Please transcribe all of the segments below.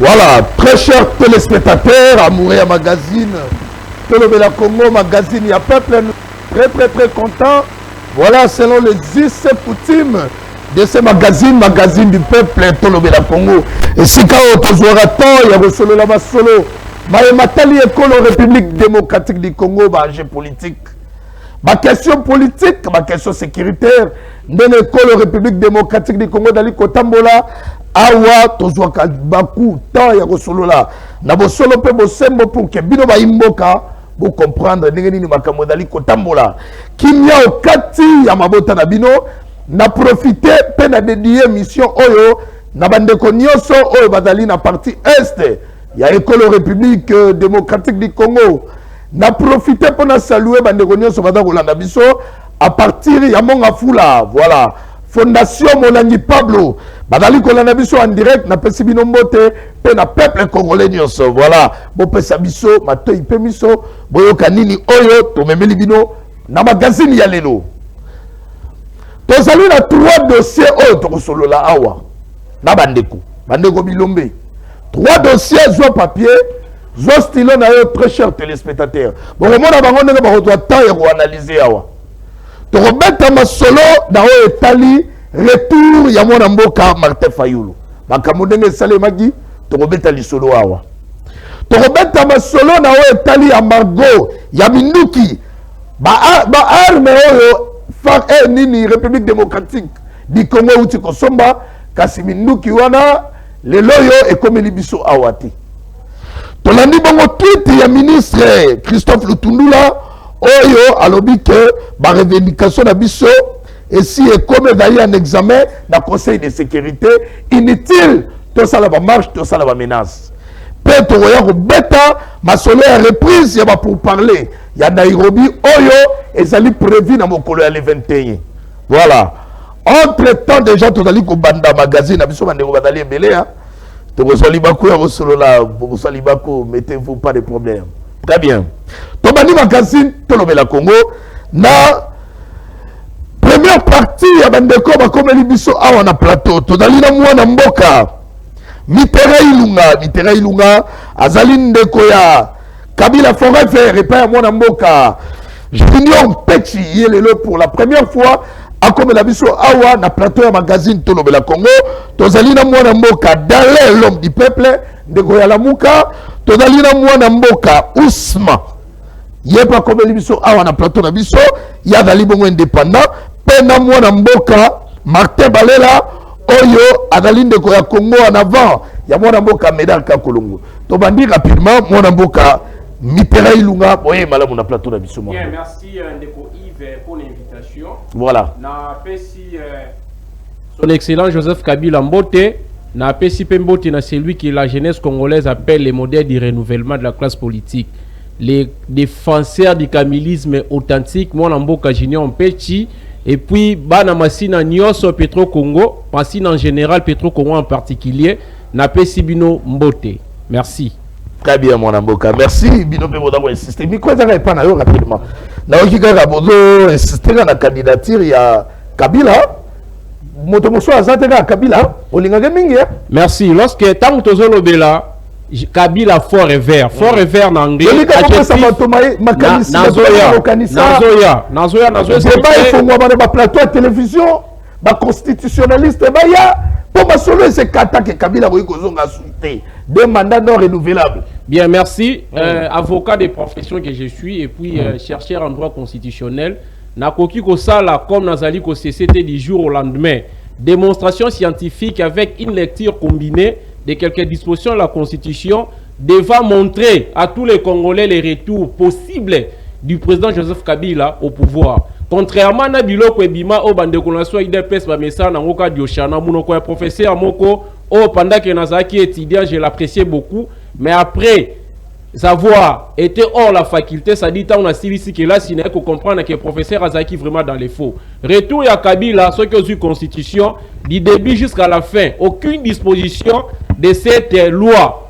Voilà, très chers téléspectateurs, Amouria Magazine, Tolobela Congo Magazine, il y a peuple très content. Voilà, selon les 10 coutumes de ce magazine du peuple Tolobela Congo. Et si quand on il y a solo là-bas solo, Matali École République démocratique du Congo, enjeu politique. Ma question politique, ma question sécuritaire, de l'école République démocratique du Congo, dans Kotambola, awa tozwaka baku tant ya kosolo la na bosolo pe bosembo pour que bino ba imboka vous comprendre ndenge nini makambo dali kotambola kimia okati ya mabota na bino na profiter pe na dédier mission oyo na bandeko nyonso oyo badali na partie est ya école République démocratique du Congo na profiter pour na saluer bandeko nyonso badakolanda biso à partir ya monga fula voilà Fondation Molangi Pablo, badali kolanda biso en direct na pesi bino mbote pe na peuple congolais nyonso. Voilà, bo pesa biso matoi pe miso boyoka nini oyo to memeli bino na magazine ya lelo. Tozali na 3 dossiers oyo to kosolola awa na bandeko bilombe. 3 dossiers zo papier, zo stylo na yo très cher téléspectateurs. Bon mona bango ndenge ba ko temps ya ko analyser awa. Torobeta masolo na o etali retour ya mwana mboka Martin Fayulu makamudenge sale magi torobeta lisolo awa torobeta masolo na o etali ya Margot ya Minduki ba arme oyo fa nini République démocratique du Congo uti kosomba kasi Minduki wana leloyo ekomeli biso awati tolandi bongo tweet ya ministre Christophe Lutundula oyo alobi que ba revendication na biso et si et comme d'ailleurs un examen dans conseil de sécurité inutile tout ça la marche tout ça la menace peut roya ko beta masolo ya reprise ya ba pour parler ya Nairobi oyo ezali prévu na mokolo ya le 21 voilà entre temps déjà tozali ko banda magazine na biso bandeko badali ebele hein to bosali bako ya bosolo la bosali bako mettez-vous pas de problème. Très bien. Tobani magazine Tolobela Congo na première partie ya bandeko bakomeli biso awa na plateau tozali na mwana mboka Mitera Ilunga azali ndeko ya Kabila Forever epa ya mwana mboka Junior Pechi yelelo pour la première fois akomela biso awa na plateau ya magazine Tolobela Congo tozali na mwana mboka Dalé l'homme du peuple ndeko ya Lamuka tozali na mwana mboka Ousma yepa komeli biso awa na plateau na biso ya dali bongo indépendant pe na mwana mboka Martin Balela oyo adali ndeko ya Congo en avant ya mwana mboka Medal Kakolongo to bandi rapidement mwana mboka Mitera Ilunga boye malamu na plateau na biso. Bien, merci ndeko Yves pour l'invitation. Voilà. Na pesi son excellent Joseph Kabila Mbote na pesi Pembote na celui que la jeunesse congolaise appelle les modèles du renouvellement de la classe politique, les défenseurs du kamilisme authentique mwana mboka Junior Pechi et puis bana masina nyoso Petro Congo masina en général Petro Congo en particulier na pesi bino Mbote. Merci. Très bien mon amboka. Merci bino pe boda ko insister. Mi quoi ça pas na yo rapidement. Na okika bodo insister na candidature ya Kabila. Motomoso azateka Kabila olingaka mingi. Merci. Lorsque tant tozolo bela Kabila fort et vert na anglais. Nazoya. Débat il faut moi ba plateau à télévision, ba constitutionnaliste ba ya pour ma solo c'est kata que Kabila ko kozonga suite des mandats non renouvelables. Bien, merci. Avocat de profession que je suis et puis chercheur en droit constitutionnel. Nakoki ko sala comme nazali ko CCT du jour au lendemain. Démonstration scientifique avec une lecture combinée de quelques dispositions de la Constitution devant montrer à tous les Congolais les retours possibles du président Joseph Kabila au pouvoir. Contrairement à Biloko Ebima au bande konaswa IDPS ba message na ngoka dioshana munoko ya professeur moko au pendant que Nazaki étudiant je l'appréciais beaucoup mais après avoir été hors la faculté ça dit on a ici que là s'il faut comprendre que le professeur Azaki vraiment dans les faux. Retour à Kabila ce que sur constitution du début jusqu'à la fin aucune disposition de cette loi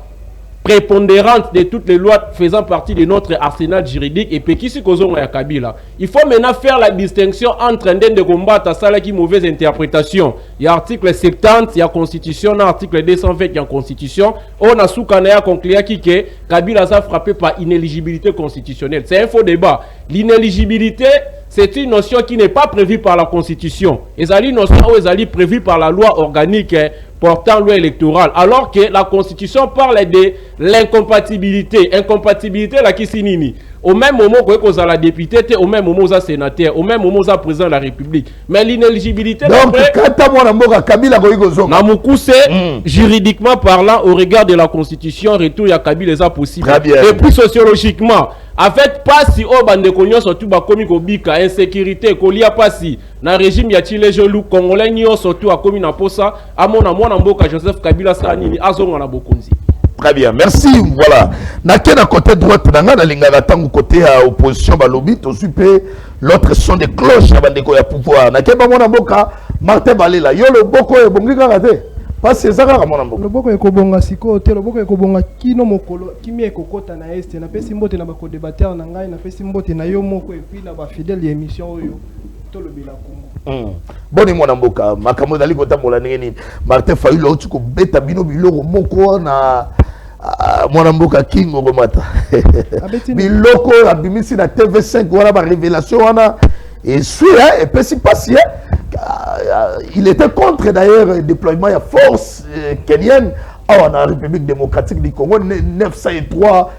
prépondérante de toutes les lois faisant partie de notre arsenal juridique et puis qui se cause à Kabila. Il faut maintenant faire la distinction entre un de combattre ça qui mauvaise interprétation. Il y a article 70, il y a constitution, article 220 il y a constitution. On a soukana conclure qui que Kabila a frappé par inéligibilité constitutionnelle. C'est un faux débat. L'inéligibilité c'est une notion qui n'est pas prévue par la Constitution. C'est une notion qui est prévue par la loi organique portant loi électorale. Alors que la Constitution parle de l'incompatibilité. Incompatibilité, là, qui signifie au même moment que vous avez la députée, au même moment vous avez sénateur, au même moment vous avez président de la République. Mais l'inéligibilité... Donc, quand Kabila juridiquement parlant, au regard de la Constitution, retour à Kabila est possible. Et puis sociologiquement, en fait, pas si on bande konyo surtout ba komi ko bika insécurité ko lia pas si na régime ya chile jolu congolais nyo surtout a komi na posa amona mwana mboka Joseph Kabila sa nini azonga na bokonzi. Très bien, merci. Voilà. Nakena côté droite nanga na lingaka tangu côté à opposition balobi to super l'autre son de cloche ya bandeko ya pouvoir. Nakeba mwana mboka Martin Balela yo le boko e bongi kaka te. Parce que ça va mwana mboka. Le boko e ko bonga siko te le boko e ko bonga kino mokolo kimi e kokota na este na pesi mbote na bako débatteur na ngai na pesi mbote na yo moko et puis na ba fidèle émission oyo to le bila Congo. Boni mwana mboka makambo dali kota mola nini Martin Fayulu tu ko beta bino biloko moko na mwana mboka kingo bomata biloko abimisi na TV5 wana ba révélation wana et celui-là et puis si passé il était contre d'ailleurs le déploiement de force kenyenne en République démocratique du Congo 903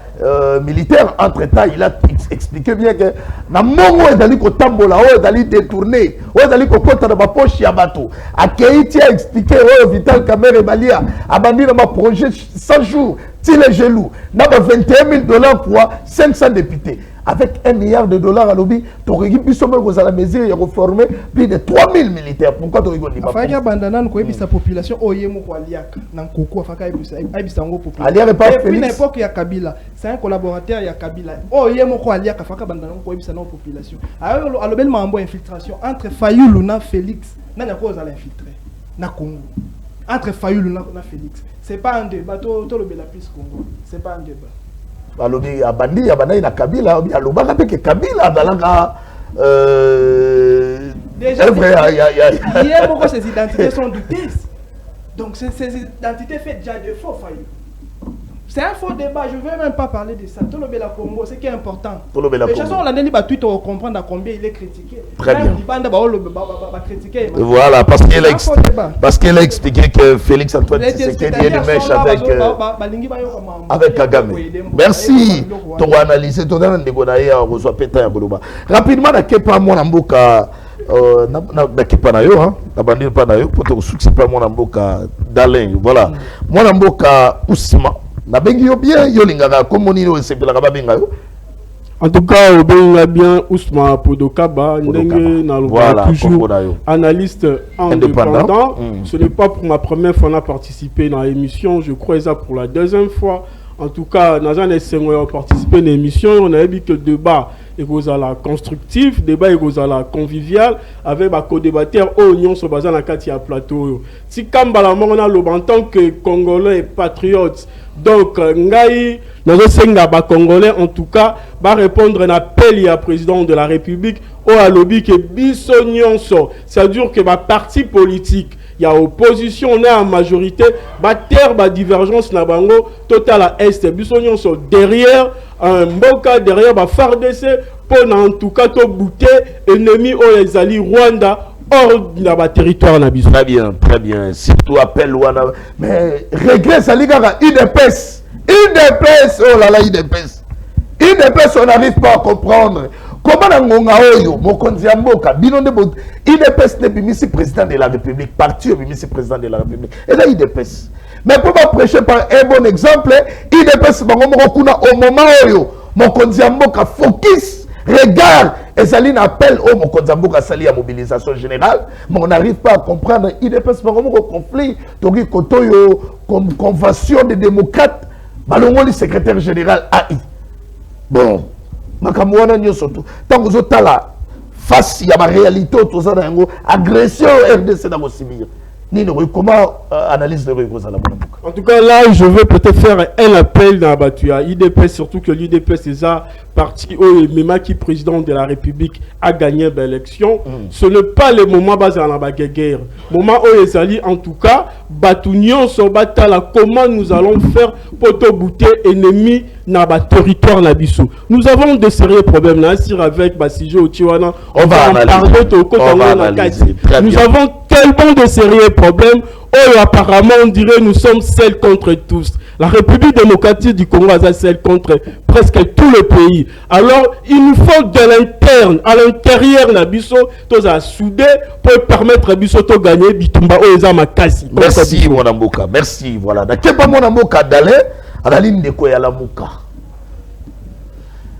militaires. Entre temps il a expliqué bien que na mongo ezali ko tambola o ezali détourner o ezali ko kota na ba poche ya bato akeiti a expliqué o Vital Kamerhe Balia abandi na ma projet 100 jours ti les gelou na ba $21 000 pour 500 députés. Avec $1 milliard à l'objet, tu aurais pu à la mesure et reformer plus de 3000 militaires. Pourquoi tu aurais dit ça? Il y a sa population, depuis l'époque, il y a Kabila. C'est un collaborateur, il y a Kabila. Population. Alors, le bel mambo infiltration entre Fayulu et Félix, il y a quoi à l'infiltrer na Congo. Entre Fayulu et Félix. C'est pas un débat, tout le bel plus Congo. C'est pas un débat. Balobi abandi abandai na Kabila alobaka pe ke Kabila azalaka déjà pourquoi ces identités sont douteuses. Donc ces identités faites déjà de faux Fayulu. C'est un faux débat, je ne veux même pas parler de ça. Tout le Bela Congo, c'est qui est important. Tout le Bela Congo. De toute façon, on a dit que tu dois comprendre à combien il est critiqué. Très bien. Voilà, parce qu'elle a expliqué que Félix Antoine Tshisekedi est le mèche avec Kagame. Merci. Tu as analysé, tu as analysé, rapidement, na kepa mwana mboka na kepa na yo, na bandine pa na yo, pour te succès pas mwana mboka d'Alain. Voilà. Mwana mboka Ousima. Na bengi yo bien yo lingaka komoni no sepelaka babenga yo. En tout cas, au benga bien Ousma Podokaba ndenge na voilà, toujours analyste indépendant. Ce n'est pas pour ma première fois à participer dans l'émission, je crois ça pour la deuxième fois. En tout cas, nous avons participé à l'émission, on a vu que le débat est constructif, le débat est convivial, avec les co-débatteurs au Union sur basé dans le plateau. Si Kambala on a en tant que Congolais et patriotes, donc Ngaï, nous avons Congolais en tout cas, va répondre à un appel à président de la République au lobby que Bissonion, c'est-à-dire que ma parti politique. Il y a opposition, on a en majorité, terre, divergence, nabango, total à est, bisognon sont derrière, un Mboka derrière, FARDC, pour en tout cas, tout bouter, ennemi au Ezali, Rwanda, hors de la territoire nabiso. Très bien, très bien. Si tu appelles Rwanda, mais regret, ça liga UDPS, oh là là, UDPS, on n'arrive pas à comprendre. Comment ngonga oyo mokonzi ya mboka bino nde IDPS ne bimisi président de la République parti bimisi président de la République et là IDPS mais pour pas prêcher par un bon exemple IDPS bango moko kuna au moment oyo mokonzi ya mboka focus regarde ezali na appel au mokonzi ya mboka sali ya mobilisation générale mais on n'arrive pas à comprendre IDPS bango moko conflit toki kotoyo comme convention des démocrates balongoli secrétaire général AI bon makamwana nyoso to tango zotala face ya ma réalité to za nango agression RDC na kosibir Comment analyse de Rosa? En tout cas, là, je veux peut-être faire un appel dans Batuya. IDPS, surtout que l'IDPS, c'est ça, parti où Mema qui président de la République a gagné l'élection. Ce n'est pas le moment basé dans la guerre. Moment où les alliés, en tout cas, Batunion, Sobatala, comment nous allons faire pour te bouter ennemis dans le territoire Nabiso. Nous avons de sérieux problèmes là, avec Basijo Otiwana. On va en parler au côté de nous avons tellement de sérieux problèmes. Oh, apparemment, on dirait nous sommes seuls contre tous. La République démocratique du Congo est seule contre presque tout le pays. Alors, il nous faut de l'interne, à l'intérieur, Nabiso, tous à souder pour permettre à Nabiso de gagner Bitumba Oezama Kasi. Merci, mon Amboka. Merci. Voilà. N'est-ce pas mon Amboka d'aller à la ligne de Koyalamuka?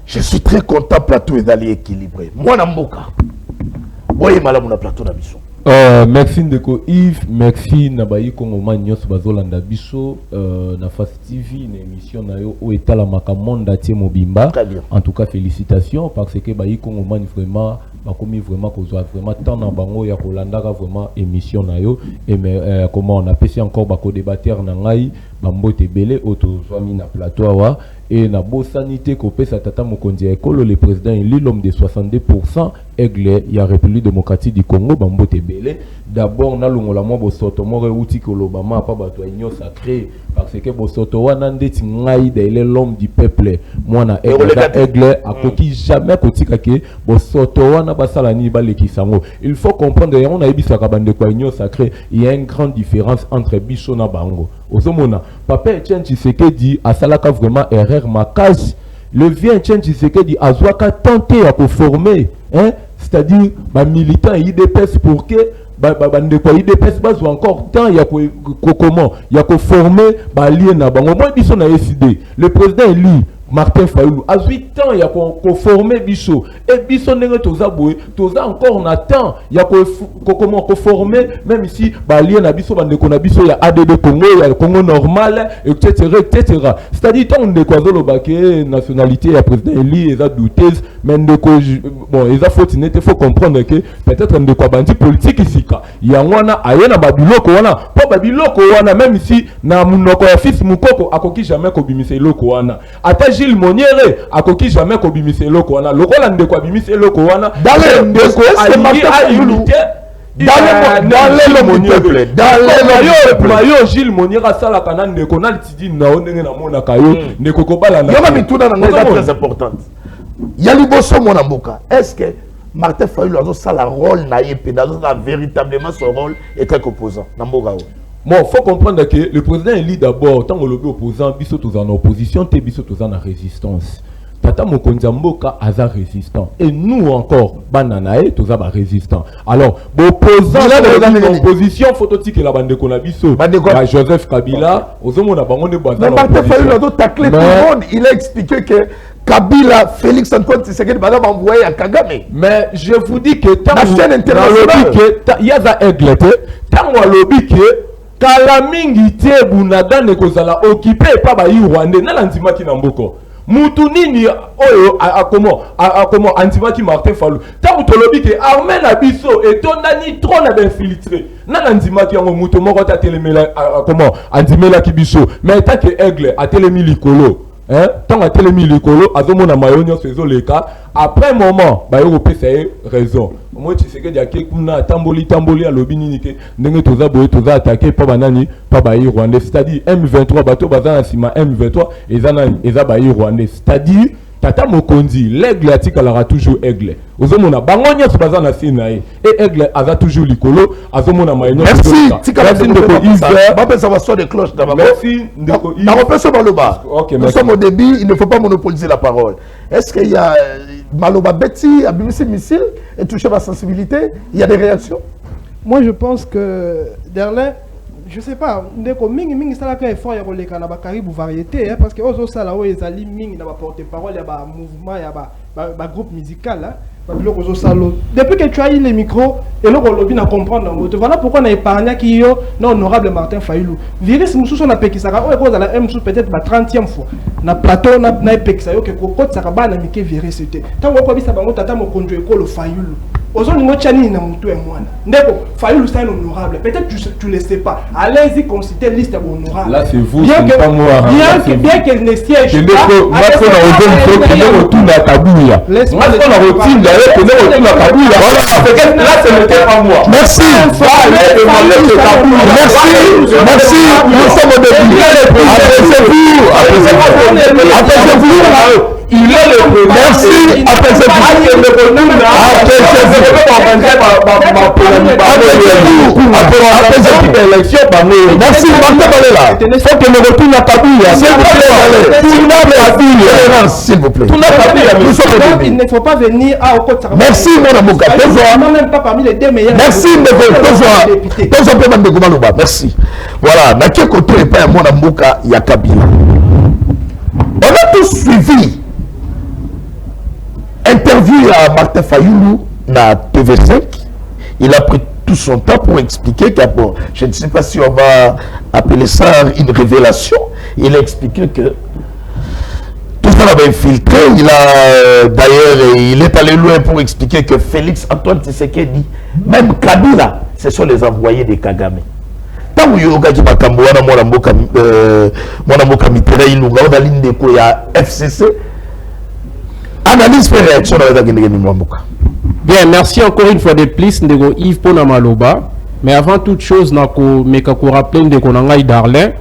Je suis très content, plateau est d'aller équilibré. Mon Amboka. Voyez, madame, on a plateau Nabiso. Merci Ndeko Yves, merci Nabayi Kongoma Nyos Bazolanda Biso, na Fast TV, une émission na yo où est la Makamonda Tie Mobimba. En tout cas, félicitations parce que Bayi Kongoma vraiment bakomi vraiment kozwa vraiment tant na bango ya kolanda vraiment émission na yo et mais comment on appelle ça encore bako débatteur na ngai bambote belé auto zwami na plateau wa et na bo sanité ko pesa tata mokonzi ekolo le président élu l'homme de 62% aigle ya République démocratique du Congo bambote belé d'abord na longola mo bo soto mo reuti ko lobama pa bato union sacré parce que bo soto wana ndeti ngai de l'homme du peuple moi na aigle akoki jamais kotika ke bo soto wana basalani balekisango. Il faut comprendre on a ebisaka bande kwa union sacré, il y a une grande différence entre biso na bango. Ozomona papa Etienne Tshisekedi asalaka vraiment erreur makasi. Le vieux Etienne Tshisekedi azwaka tenter à former hein, c'est-à-dire ba militant IDPS pour que bande kwa IDPS bazwa encore temps ya comment ya ko former ba lien na bango. Moi biso na décidé le président élu Martin Fayulu a 8 ans il y a qu'on former biso et biso ndenge toza boye toza encore on attend il y a comment qu'on former même ici balien na biso bande na biso ya ADD Congo ya Congo normal etc. C'est-à-dire tant de quoi zo lobaké nationalité ya président Eli eza douteuse mais ndeko bon eza faut n'était faut comprendre que peut-être ndeko bandi politique ici il y a wana ayena babiloko wana pas babiloko wana même ici na munoko ya fils mukoko akoki jamais ko bimisa iloko wana ata Gilles Moniere akoki jamais ko bimisa iloko wana lokola ndeko abimisa iloko wana dans le ndeko dans Gilles Moniere sala kana ndeko na litidi na ondenge na mona kayo ndeko ko bala na yoma mituna na ngeza très importante yali boso mona mboka est-ce que Martin Fayulu a ça le rôle na yepé dans véritablement son rôle est très opposant na mboka. Bon, faut comprendre que le président élit d'abord, tant que le opposant, biso tous en opposition, te biso tous en résistance. Tata Mokonzi Mboka aza résistant. Et nous encore, bananae, tous en résistant. Alors, opposant en opposition, faut-il que la bande qu'on a biso, Joseph Kabila, aux hommes on a bangoné bazar. Mais Martin Fayulu a taclé tout le monde. Il a expliqué que Kabila, Félix Antoine Tshisekedi, madame envoyé à Kagame. Mais je vous dis que tant il y a des aigles, tant on lobby que kala mingi te bunaga ne kozala occupé pa ba Rwanda na landimaki na mboko mutu nini oyo comment antimaki Martin Fayulu ta utolobi ke armée na biso etondani trop na infiltré na landimaki yango mutu moko ta telemela comment andimela ki biso mais ta ke aigle a telemi likolo hein tant a telemi likolo azomona mayonyo sezo leka après moment ba yo pesa raison moi tu sais que diaké kuna tamboli à lobini nike ndenge toza boye toza attaquer pa banani pa ba Rwanda c'est-à-dire M23 bato bazana sima M23 eza ba Rwanda c'est-à-dire tata mokonzi l'aigle atikala toujours aigle ozomona bangonya bazana sinae et aigle aza toujours likolo azomona mayenyo merci tikala ndeko Yves ba pesa va soit de cloche d'abord merci ndeko Yves na repeso baloba OK nous sommes au début il ne faut pas monopoliser la parole est-ce qu'il y a Maloba Betty a mis ses missiles et touché ma sensibilité, il y a des réactions? Moi je pense que derrière, je sais pas, ndeko mingi ça là que effort ya koleka na ba karibu variété parce que ozo sala o ezali mingi na ba porte-parole ya ba mouvement ya ba groupe musical là depuis que tu as eu les micros et le lobby na comprendre voilà pourquoi on a épargné qui yo non honorable Martin Fayulu virus mususu na pekisaka o ko la mususu peut-être la 30e fois na plateau na pekisa yo ke ko ça ka ba na mike virus c'était tant ko bisa bango tata mo konjo ekolo Fayulu Aujourd'hui, Tchani n'a mutu et moi. Ndeko, Fayulu c'est honorable. Peut-être tu ne le sais pas. Allez-y consulter liste honorable. Là, c'est vous, c'est pas moi. Bien qu'elle ne siège pas. Moi, je retourne à Kabouya. Moi, je retourne à Kabouya. Là, ce n'était pas moi. Merci. Merci. Nous sommes au début. Apaisez-vous. Il est le premier. Merci. Merci. Faut que nous retournions à Kabouya. S'il vous plaît. Il ne faut pas venir à Okota. Merci, mon amour. Même pas parmi les deux meilleurs. Merci, merci. Voilà, Nakia Koto et pas mon amour, Yakabi. On a tous suivi interview à Martin Fayoulou na TV5. Il a pris tout son temps pour expliquer que, bon, je ne sais pas si on va appeler ça une révélation. Il a expliqué que tout ça l'avait infiltré. Il a d'ailleurs, il est allé loin pour expliquer que Félix Antoine Tshisekedi, même Kabila, ce sont les envoyés de Kagame. Tant que yoga qui bakambo wana mwana mboka mitera ilunga oda linde ko ya FCC. Analyse fait réaction dans les Mouamouka. Bien, merci encore une fois de plus, Ndego Yves Ponamaloba. Mais avant toute chose, Nako Mekako rappelle Ndego Nangai Darlin.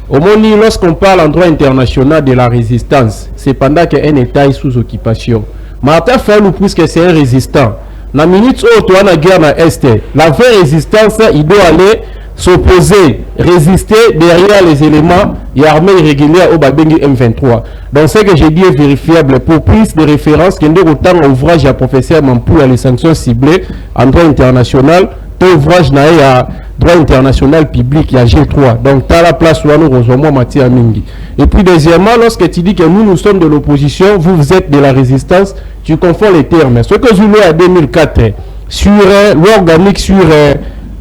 Au Moni, lorsqu'on parle en droit international de la résistance, c'est pendant qu'un État est sous occupation. Martin Fayoulou, puisque c'est un résistant. La minute où tu as la guerre dans l'Est, la vraie résistance, il doit aller s'opposer, résister derrière les éléments et armées irrégulières au Babengi M23. Donc ce que j'ai dit est vérifiable. Pour plus de références, qu'il y a autant d'ouvrages à professeur Mampou à les sanctions ciblées en droit international, tout ouvrage n'a à droit international public, il y a G3. Donc tu as la place où nous rejoignons Mathieu Mingi. Et puis deuxièmement, lorsque tu dis que nous sommes de l'opposition, vous êtes de la résistance, tu confonds les termes. Ce que je l'ai à 2004 sur l'organique sur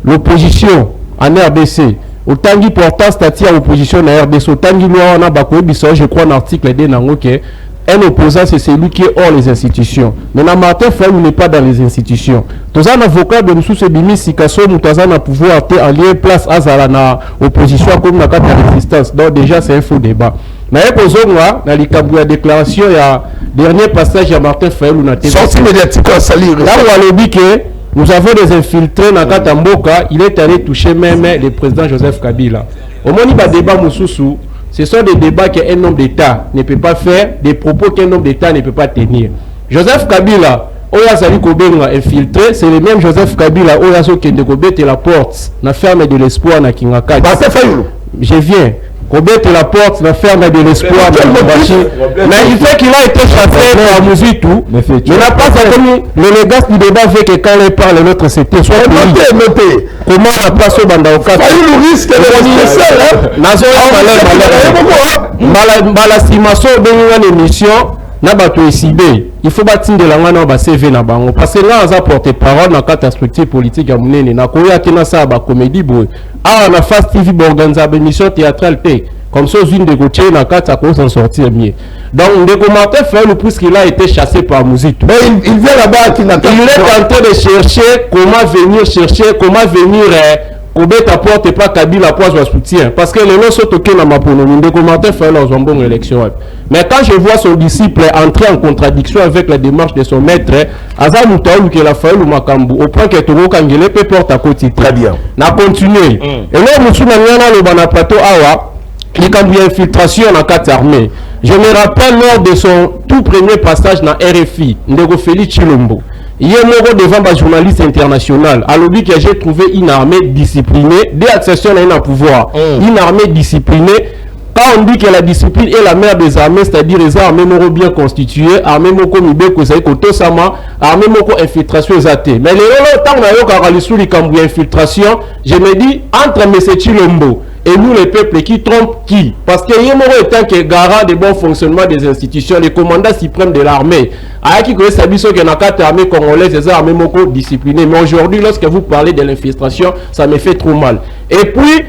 l'opposition en RDC, autant qui portant statut à opposition en RDC, autant qui on a bakoui biso, je crois un article de Nangoke, un opposant c'est celui qui est hors les institutions. Maintenant Martin Fayoulou n'est pas dans les institutions. Tous un avocat de nous se bimi si kaso nous tous un pouvoir allier place à Zalana opposition comme la carte de résistance. Donc déjà c'est un faux débat. Mais posons-moi dans les cabouya déclaration il y a dernier passage à Martin Fayoulou na TV. Sorti médiatique à salir. Là où on a dit que nous avons des infiltrés dans Katamboka, il est allé toucher même le président Joseph Kabila. Au moment où il débat Moussoussou, ce sont des débats qu'un homme d'État ne peut pas faire, des propos qu'un homme d'État ne peut pas tenir. Joseph Kabila, Oya Sali Kobenga infiltré, c'est le même Joseph Kabila, Oya Sokende Kobete la porte, la ferme de l'espoir na Kingaka. Je viens. Kobete la porte, la ferme de l'espoir dans le mais il fait qu'il a été chassé par Mouzitou. Il n'a pas connu le légat du débat fait que quand il parle l'autre c'était soit notez. Comment la place au Bandaoka Fayoulou risque de Malasimaso de une émission n'a pas tout décidé. Il faut bâtir de la main dans CV na bango parce que là on a porté parole dans quatre structures politiques à Mounene na koya kena ça ba comédie boy. Ah na Fast TV organiser une émission théâtrale T comme ça une de Gauthier na quatre à s'en sortir mieux. Donc le commentaire fait le plus qu'il a été chassé par musique. Mais il vient là-bas qui n'a il est en train de chercher comment venir Kobet apporte pas Kabila pour son soutien. Parce que les gens sont toqués dans ma pronomie. Les commentaires font leur bonne élection. Mais quand je vois son disciple entrer en contradiction avec la démarche de son maître, Azam Moutaoulou qui l'a fait ou Makambu, au point que Togo Kangele peut porter à côté. Très bien. N'a continué. Et là, Moussou Nanyana, le Banaplateau Awa, il y a une infiltration dans la carte armée. Je me rappelle lors de son tout premier passage dans RFI, Ndego Félix Chilombo. Il y a un devant un journaliste international. Alors dit que j'ai trouvé une armée disciplinée, des accessions à un pouvoir. Une armée disciplinée. Quand on dit que la discipline est la mère des armées, c'est-à-dire les armées bien constituées, armées moko mibeko koto sama, armées moko infiltration exatée. Mais les temps on a eu quand infiltration, je me dis entre M. Chilombo et nous les peuples qui trompent qui? Parce que Yemoro étant que garant de bon fonctionnement des institutions, les commandants suprêmes de l'armée, à qui connaissent Sabiso qui n'a qu'à armée congolaise, des armées moko disciplinées. Mais aujourd'hui, lorsque vous parlez de l'infiltration, ça me fait trop mal. Et puis,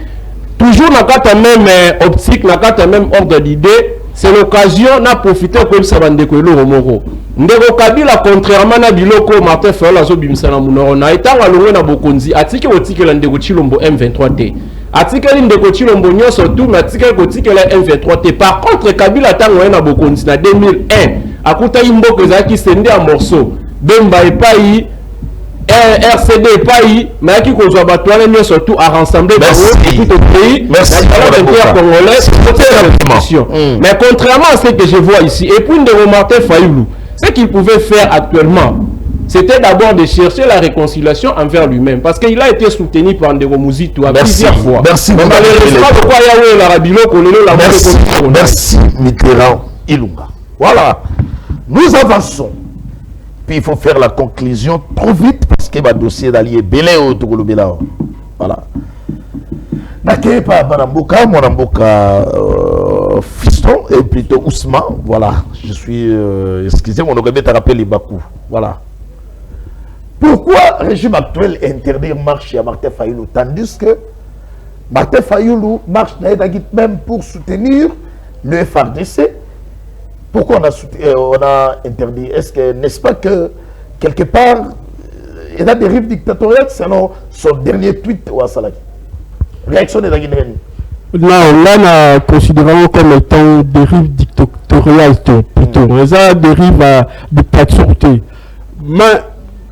toujours dans la même optique, dans la même ordre d'idée, c'est l'occasion de profiter comme ça va décoller au Moro. Ndeko Kabila, contrairement à Biloko, Martin Fayulu, Azobimsa na Munoro, na étant à l'ouest na Bokonzi, atike otike la Ndeko Chilombo M23T. Atike Ndeko Chilombo nyo surtout, mais atike otike la M23T. Par contre, Kabila tango na Bokonzi na 2001, akuta Imboko Zaki sende en morceau. Bemba et Payi, RCD et Payi, mais qui kozwa batouane nyo surtout à rassembler tout au pays. Merci. Mais contrairement à ce que je vois ici, et puis Ndeko Martin Fayulu, ce qu'il pouvait faire actuellement, c'était d'abord de chercher la réconciliation envers lui-même. Parce qu'il a été soutenu par Ndeko Muzito à plusieurs fois. Merci. Mais malheureusement, pourquoi Yahweh l'Arabilo, merci Mitterrand Ilunga. Voilà. Nous avançons. Puis il faut faire la conclusion trop vite parce que le dossier d'allié belé au Togolobela. Voilà. Nakepa Banamboka, Monamboka fiston et plutôt Ousmane. Voilà. Je suis excusez-moi, on aurait rappelé les Bakou. Voilà. Pourquoi le régime actuel interdit marche à Martin Fayulu tandis que Martin Fayulu marche même pour soutenir le FRDC? Pourquoi on a interdit? Est-ce que, n'est-ce pas que quelque part il y a des dérives dictatoriales selon son dernier tweet ou à Salaki? Réaction de la Guinée. Non, là, nous considérons comme étant dérive dictatoriale plutôt. Mais ça dérive à dictature. Mais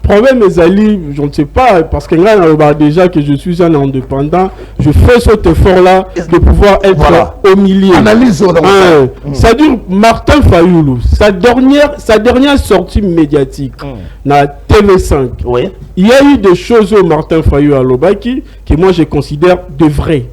problème mes alliés, je ne sais pas, parce que là, déjà que je suis un indépendant, je fais cet effort-là de pouvoir être au milieu. Analyse. C'est-à-dire, Martin Fayulu, sa dernière sortie médiatique, na TV5, oui. Il y a eu des choses au Martin Fayulu à Lobaki que moi je considère de vraies.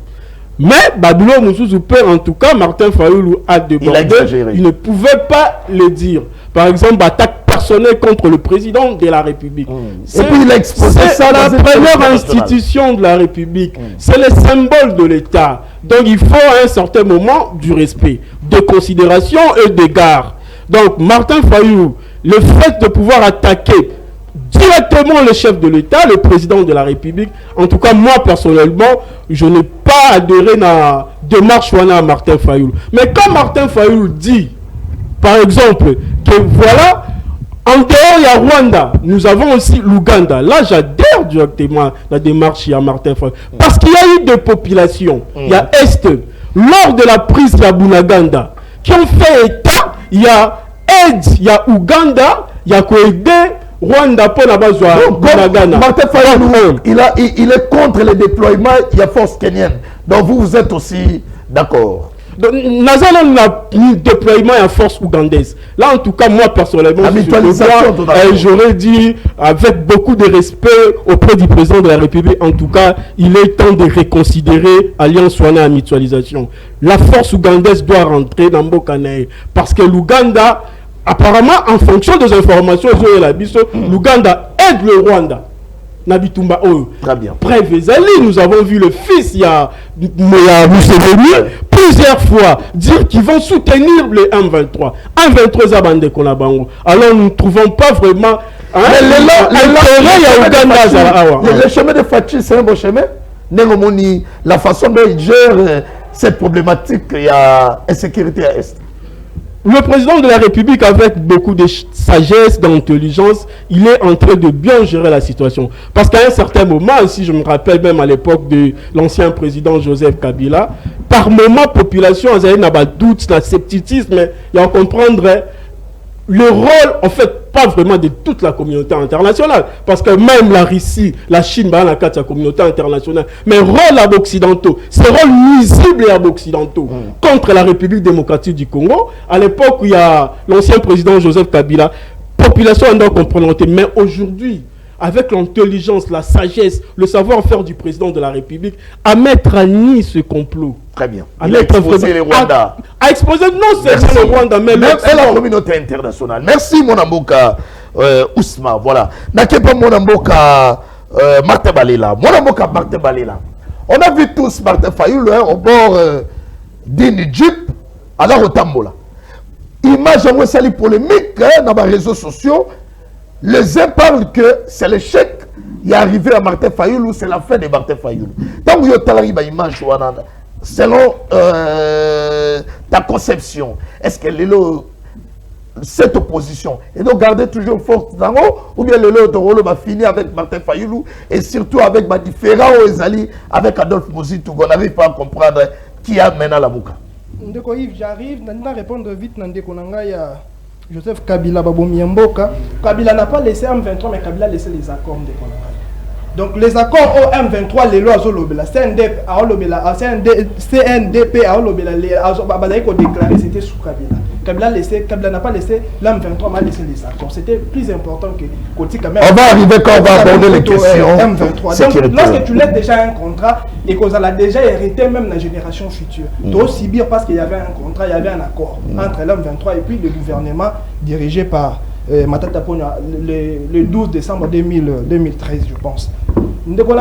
Mais Babylone Moussouzoupé, en tout cas, Martin Fayulu a débordé. Il ne pouvait pas le dire. Par exemple, attaque personnelle contre le président de la République. Et puis il a exposé ça la première institution de la République. C'est le symbole de l'État. Donc il faut à un certain moment du respect, de considération et d'égard. Donc Martin Fayulu, le fait de pouvoir attaquer directement le chef de l'État, le président de la République, en tout cas moi personnellement, je n'ai pas adhéré à la démarche à Martin Fayulu. Mais quand Martin Fayulu dit, par exemple, que voilà, en dehors il y a Rwanda, nous avons aussi l'Ouganda. Là, j'adhère directement à la démarche à Martin Fayulu. Parce qu'il y a eu des populations, il y a Est, lors de la prise de la Bunaganda, qui ont fait État, il y a aide, il y a Ouganda, il y a Koede, Rwanda pour la base de Martin Fayulu, il est contre le déploiement, il y a force kenyenne. Donc vous êtes aussi d'accord? Nazana a mis déploiement à force ougandaise. Là, en tout cas, moi personnellement, j'aurais dit avec beaucoup de respect auprès du président de la République, en tout cas, il est temps de reconsidérer Alliance Swana à mutualisation. La force ougandaise doit rentrer dans Mbokanae parce que l'Ouganda, apparemment, en fonction des informations, l'Ouganda aide le Rwanda. Nabitumba Oyo. Très bien. Bref, nous avons vu le fils, il y a Museveni, plusieurs fois dire qu'ils vont soutenir le M23. M23 Zabande Konabango. Alors nous ne trouvons pas vraiment. Le chemin de Fachi, c'est un bon chemin. La façon dont il gère cette problématique, il y a insécurité à Est. Le président de la République, avec beaucoup de sagesse, d'intelligence, il est en train de bien gérer la situation. Parce qu'à un certain moment, si je me rappelle même à l'époque de l'ancien président Joseph Kabila, par moment, population, elle n'a pas de doute, la scepticisme, mais il y a à comprendre le rôle, en fait, pas vraiment de toute la communauté internationale. Parce que même la Russie, la Chine, bah, la communauté internationale, mais rôle à occidentaux, c'est rôle nuisible à occidentaux contre la République démocratique du Congo. À l'époque où il y a l'ancien président Joseph Kabila, population en doit comprendre. Mais aujourd'hui, avec l'intelligence, la sagesse, le savoir-faire du président de la République, à mettre à nu ce complot. Très bien. Il a exposé le Rwanda. À exposer non seulement le Rwanda, mais même la communauté internationale. Merci mon amboka Ousmane. Voilà. N'akepa mon amboka Martin Balela. Mon amboka Martin Balela. On a vu tous Martin Fayulu au bord d'une jeep à la Rotambola. Image en sali polémique dans les réseaux sociaux. Les uns parlent que c'est l'échec. Il est arrivé à Martin Fayulu, c'est la fin de Martin Fayulu. Tant que tu as image, selon ta conception, est-ce que cette opposition. Et donc garder toujours force dans haut, ou bien le lot de rôle va finir avec Martin Fayoulou, et surtout avec ma différents Ezali, avec Adolphe Mouzitou, qu'on n'arrive pas à comprendre qui a maintenant la Mouka. Ndeko Yves, j'arrive, je vais répondre vite. Ndeko Nanga, il y a Joseph Kabila Babomiamboka. Kabila n'a pas laissé M23, mais Kabila a laissé les accords. Ndeko Nanga. Donc les accords au M23, les lois Zolobela, CNDP a déclaré c'était sous Kabila. Kabila n'a pas laissé, l'M23 m'a laissé les accords. C'était plus important que Koti quand même. On va arriver quand on va aborder les questions. M23. Donc lorsque tu laisses déjà un contrat et qu'on a déjà hérité même la génération future, tu dois aussi bien parce qu'il y avait un contrat, il y avait un accord entre l'M23 et puis le gouvernement dirigé par Matata Ponya le 12 décembre 2013, je pense. D'abord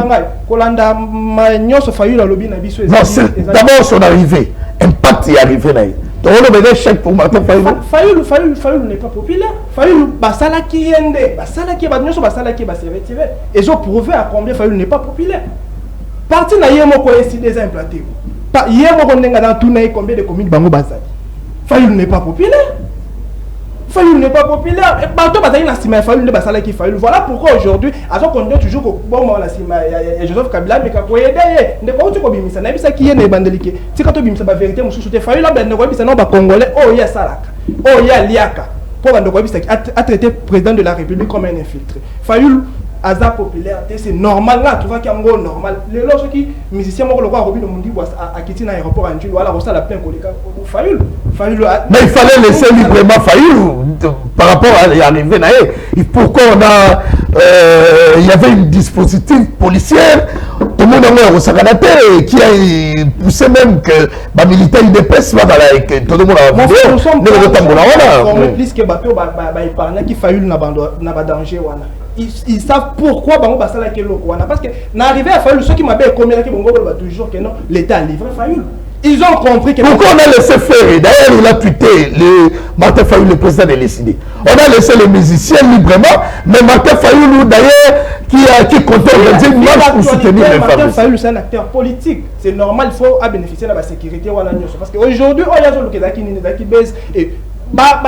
son arrivée, impact est arrivé. Donc on a chèque pour Martin Fayoulou. Fayoulou n'est pas populaire. Fayoulou, basala qui yende, basala qui est basala qui est retiré. Et ils ont prouvé à combien Fayoulou n'est pas populaire. Parti na yemo ko esi déjà implanté. Yemo ko ndenga dans tout na combien de communes bango basali. Fayoulou n'est pas populaire. Fayoulou n'est pas populaire. Et partout basali na sima Fayoulou ne basala qui Fayoulou. Voilà pourquoi aujourd'hui, à ce qu'on dit toujours que bon la sima Joseph Kabila mais ka ko aider. Ne ko ko bimisa na bisa qui est bandelike. Si ka to bimisa ba vérité mususu te Fayoulou ben ne ko bisa non ba congolais oh ya salaka. Oh ya liaka. Pour bando ko bisa a traité président de la République comme un infiltré. Fayoulou Aza popularité, c'est normal là, tu vois qu'il y a un gros normal. Les lorsque qui musiciens m'ont le roi Robin Mundi à quitter l'aéroport en Tchou, alors ça la plein collègue Fayoulou. Mais il fallait laisser librement Fayoulou par rapport à l'arrivée naïe. Pourquoi on a il y avait une dispositif policier, tout le monde a au Saganate qui a poussé même que les militaires IDPS va et que tout le monde a vu. Plus que bateau qui Fayoulou n'a pas danger. Ils savent pourquoi parce que n'arriver à Fayoulou, ceux qui m'avaient commis là qui vont toujours que non, l'État a livré Fayoulou. Ils ont compris que pourquoi on a laissé faire. D'ailleurs il a tweeté Martin Fayoulou, le président de l'ECD. On a laissé les musiciens librement, mais Martin Fayoulou d'ailleurs qui compte organiser une marche pour soutenir les femmes. Martin Fayoulou c'est un acteur politique. C'est normal, il faut bénéficier de la sécurité parce qu'aujourd'hui on a des baisse et va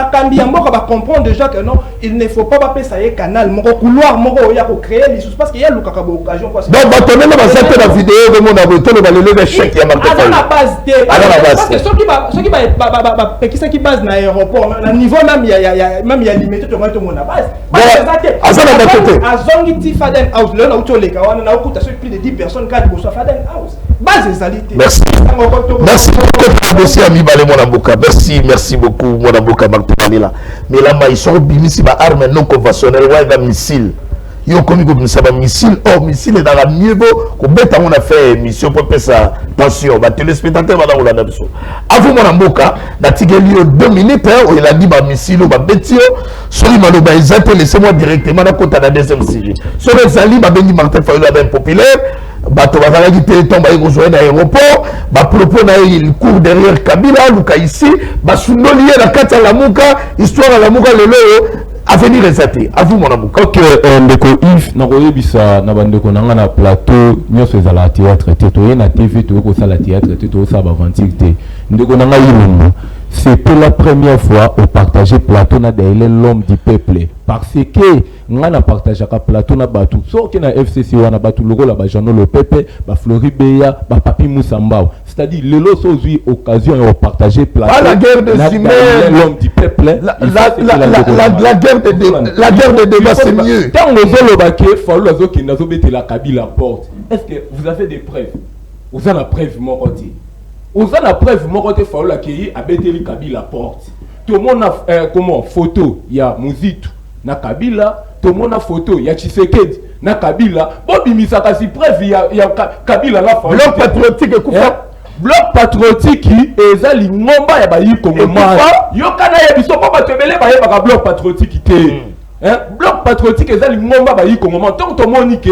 comprendre déjà que non, il ne faut pas passer ça canal, mon couloir, mon créer les choses parce qu'il y a l'occasion. Donc, la vidéo de mon abonné, va le lever chèque. À la base, parce que ceux qui basent dans l'aéroport, à niveau même, il y a limité tout le monde à base. À Zongi Tifaden House, là où tu les cas, on a coûté plus de 10 personnes qui ont Faden House. Base égalité. Merci. Merci beaucoup, monsieur Ami Balé Monamboka. Merci beaucoup, Monamboka. Mais là, ils sont bimisi par armes non conventionnelles, ouais, missile. Ils ont commis comme ça, missile. Or, missile est dans la niveau. Qu'on on a fait mission pour faire ça. Attention, bah, téléspectateurs, madame, on a dit ça. Avant mon amboka, n'a tigé 2 minutes, où il a dit, bah, missile, bah, bétio. Sori Maloba, ils ont laissé-moi directement dans le côté de la deuxième série. Sur les alliés, bah, Benny Martin Fayoulou, ben populaire. Bato bazalaki téléthon baye kozwa na aéroport ba propos na il court derrière Kabila luka ici ba sundoli na kati ya Lamuka histoire ya Lamuka lelo avenir ezate à vous mon amour. OK ndeko Yves na koyebisa na bandeko nanga na plateau nyonso ezala théâtre te to na TV to ko sala théâtre te to sa ba ventique te ndeko nanga yilungu. C'est pour la première fois au partager plateau na derrière l'homme du peuple parce que on a partagé un plateau na batu so que na FCC wana batu logo la ba Jean le Pepe ba Floribeya ba Papi Moussamba c'est-à-dire le lot aujourd'hui occasion de partager plateau la guerre de l'homme du peuple la guerre de débat c'est mieux tant le zo baké fallu azo ki nazo bete la Kabila porte est-ce que vous avez des preuves vous avez la preuve mon côté vous avez la preuve mon côté fallu la ki a bete li Kabila porte tout le monde a comment photo il y a Mouzitou na Kabila tout le monde a photo il y a Tshisekedi na Kabila bobi misaka si preuve il y a Kabila la fa bloc patriotique kufa bloc patriotique ezali ngomba ya bayi kongoma yo kana ya biso pa batebele baye ba bloc patriotique te bloc patriotique ezali ngomba bayi kongoma tant to monike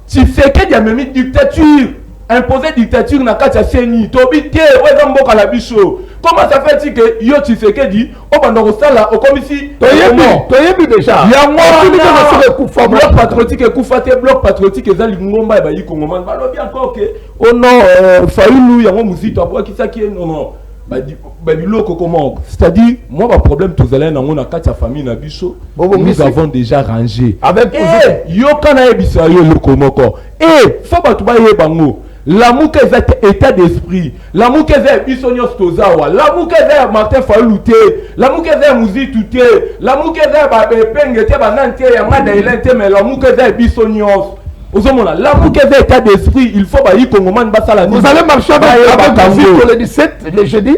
Tshisekedi a même dictature imposer dictature na kati ya CENI tobi te weza mboka la biso. Comment ça fait que yo Tshisekedi au bandoko sala au commissi toyebi déjà ya moi bloc patriotique ekufate bloc patriotique ezali ngomba ba yi Congo man balobi encore que oh non Fayoulou yango Mouzitou aboki ça qui est non comment, c'est-à-dire moi ma problème tous allez dans mon akati famille na biso, nous avons déjà rangé avec yo kana ebisa yo lokomoko faut ba tuba ye bango l'amour que c'est état d'esprit, l'amour que c'est bisonyo stozawa, l'amour que c'est Martin Falouté, l'amour que c'est Mouzi Touté, l'amour que c'est ba pengete ba nante ya mada ilente, mais l'amour que c'est bisonyo l'amour que c'est état d'esprit, il faut ba y kongoman ba sala. Vous allez marcher avec le 17 le jeudi.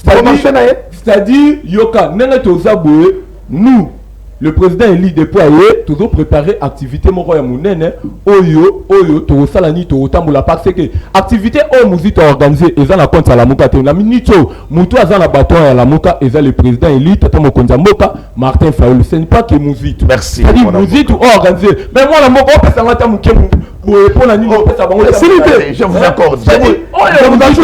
C'est-à-dire yoka nene tozaboe nous le président élit déployé toujours préparer activité moko ya munene oyo to salani to tambola parce que activité o muzito organisé eza na compte la muka te na minito mutu aza na baton ya la muka eza le président élit tata mokonza mboka Martin Fayulu. Ce n'est pas que muzito, merci c'est-à-dire muzito organisé mais moi la moko pesa ngata muke pour la nuit pesa bango je vous accorde c'est-à-dire oyo muzito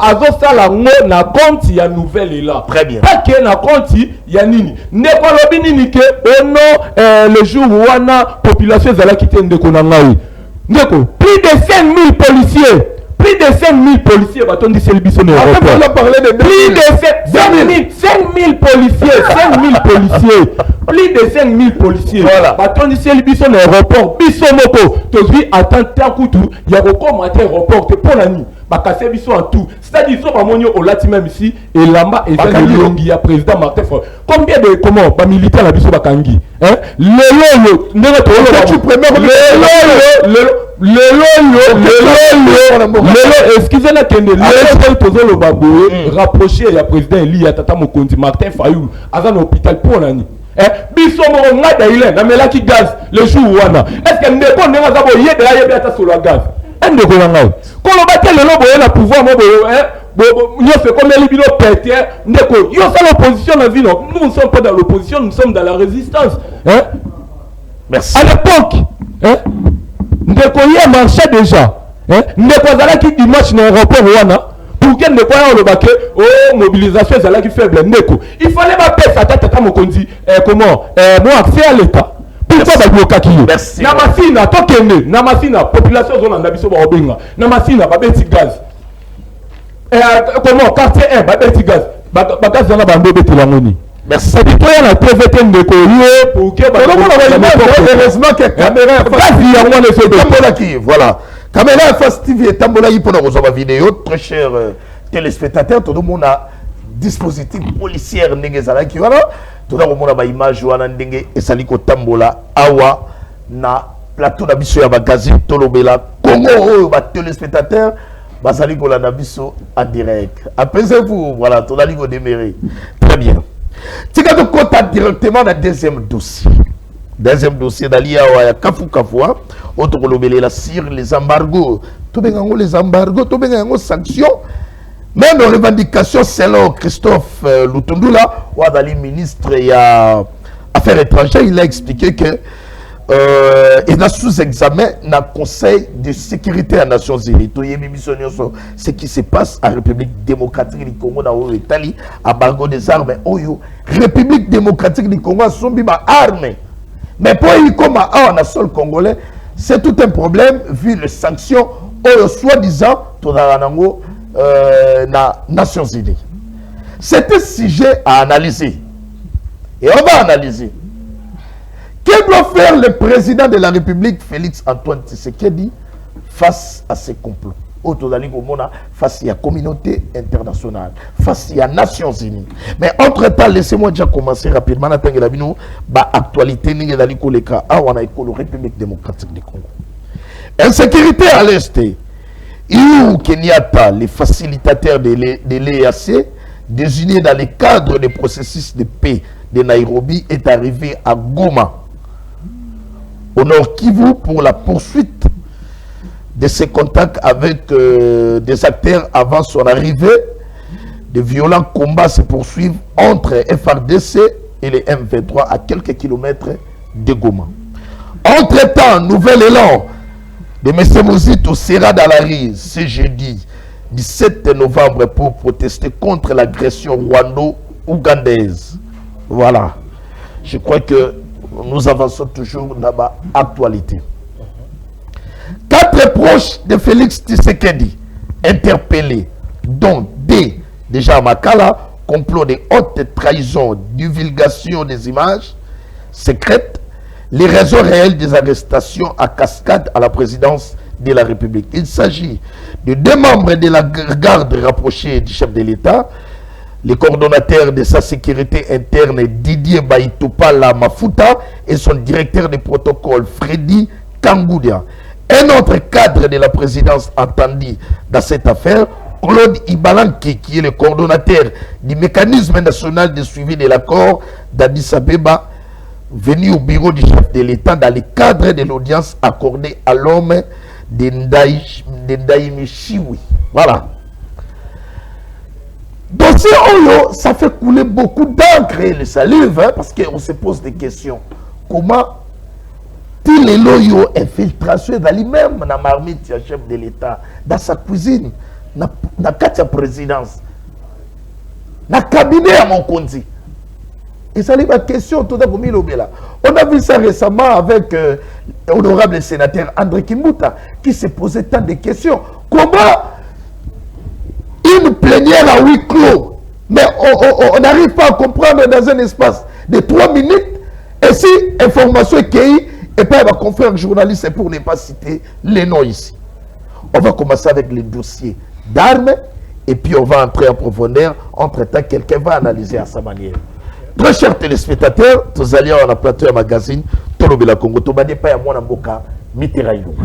azosala ngo na compte ya nouvelle est là très bien pas que na compte ya nini ne ko lobi nini ke le jour où on a population zala qui était ndeko na ngai ndeko plus de 5000 policiers baton dit c'est le biso na aéroport plus de 5000 policiers plus de 5000 policiers baton dit c'est le biso na aéroport biso moko tozwi attendre kutu ya kokoma à aéroport te pour la nuit bakase biso en tout c'est-à-dire so ba monyo olati même ici et lamba et ça le longi ya président Martin Fayulu combien de comment ba militaire la biso bakangi hein lelo ndenge to lelo excusez-moi kende lelo tozolo baboye rapprocher ya président Eli ya tata mokonzi Martin Fayulu aza na hôpital pour nani biso mo ngada ile na melaki gaz le jour wana est-ce que ndeko ndenge za boye de la yebe ata solo gaz ndeko na ngao koloba te lelo boye na pouvoir mo boye nous fait comme les bino pété ndeko yo c'est l'opposition na vie non nous ne sommes pas dans l'opposition nous sommes dans la résistance hein merci à l'époque hein ndeko y marchait déjà hein ndeko zala qui dimanche na aéroport wana pour que ndeko ya le baké oh mobilisation zala qui faible ndeko il fallait pas payer sa tata mokonzi comment moi accès à l'état merci na masina tokende na masina population zone na biso ba obenga na masina ba beti gaz comment quartier 1 ba beti gaz ba gaz na ba ndo beti langoni merci c'est toi na TVT ndeko yo pour que ba heureusement que caméra gaz ya ngone se tambola qui voilà caméra face TV tambola yi pour nos vidéo très cher téléspectateurs tout le monde a dispositif policier ndenge zala ki voilà tout le monde a image wana ndenge esali ko tambola awa na plateau na biso ya magasin tolobela Congo oyo ba téléspectateurs basali ko la na biso en direct apaisez-vous voilà tout ali ko démérer très bien tika to kota directement na deuxième dossier dali awa ya kafu autre kolobela sur les embargos to bengango les embargos to bengango sanctions. Même nos revendications, selon Christophe Lutundula, Ouadali, ministre et Affaires étrangères, il a expliqué que il a sous examen dans le Conseil de sécurité des Nations Unies. Ce qui se passe en République démocratique du Congo, dans l'Italie, à embargo des armes, République démocratique du Congo, sont des armes. Mais pour lui, comme on a sol congolais, c'est tout un problème vu les sanctions, soi-disant, tout na Nations Unies. C'est un sujet à analyser. Et on va analyser. Que doit faire le président de la République, Félix Antoine Tshisekedi, face à ces complots? Face à la communauté internationale, face à la Nations Unies. Mais entre-temps, laissez-moi déjà commencer rapidement. Actualité, la République démocratique du Congo. Insécurité à l'Est. Uhuru Kenyatta, les facilitateurs de l'EAC, désigné dans le cadre du processus de paix de Nairobi, est arrivé à Goma, au Nord Kivu, pour la poursuite de ses contacts avec des acteurs avant son arrivée. De violents combats se poursuivent entre FRDC et les M23 à quelques kilomètres de Goma. Entre-temps, nouvel élan de M. Mouzito sera dans la rue ce jeudi 17 novembre pour protester contre l'agression rwando-ougandaise. Voilà. Je crois que nous avançons toujours dans l'actualité. 4 proches de Félix Tshisekedi interpellés dont déjà à Makala, complot de haute trahison, divulgation des images secrètes, les raisons réelles des arrestations à cascade à la présidence de la République. Il s'agit de 2 membres de la garde rapprochée du chef de l'État, le coordonnateur de sa sécurité interne Didier Baïtoupala Mafuta et son directeur de protocole Freddy Kangoudia. Un autre cadre de la présidence entendu dans cette affaire, Claude Ibalanki, qui est le coordonnateur du mécanisme national de suivi de l'accord d'Addis Abeba, venu au bureau du chef de l'État dans le cadre de l'audience accordée à l'homme de Ndaïmi Chiwi. Voilà. Dossier Oyo, ça fait couler beaucoup d'encre et de salive, hein, parce qu'on se pose des questions. Comment il est l'Oyo infiltration dans lui-même, dans la marmite du chef de l'État, dans sa cuisine, dans la présidence, dans le cabinet à mon conti. Et ça, c'est ma question. On a vu ça récemment avec l'honorable sénateur André Kimbuta, qui se posait tant de questions. Comment une plénière à huis clos, mais on n'arrive pas à comprendre dans un espace de 3 minutes, et si information est cueillie, et pas ma confrère journaliste, pour ne pas citer les noms ici. On va commencer avec les dossiers d'armes, et puis on va entrer en profondeur. Entre-temps, quelqu'un va analyser à sa manière. Très chers téléspectateurs, tous allés à la plateau à magazine, Tolobela Congo, Tobane pas à moi en boka, Miteraïlouba.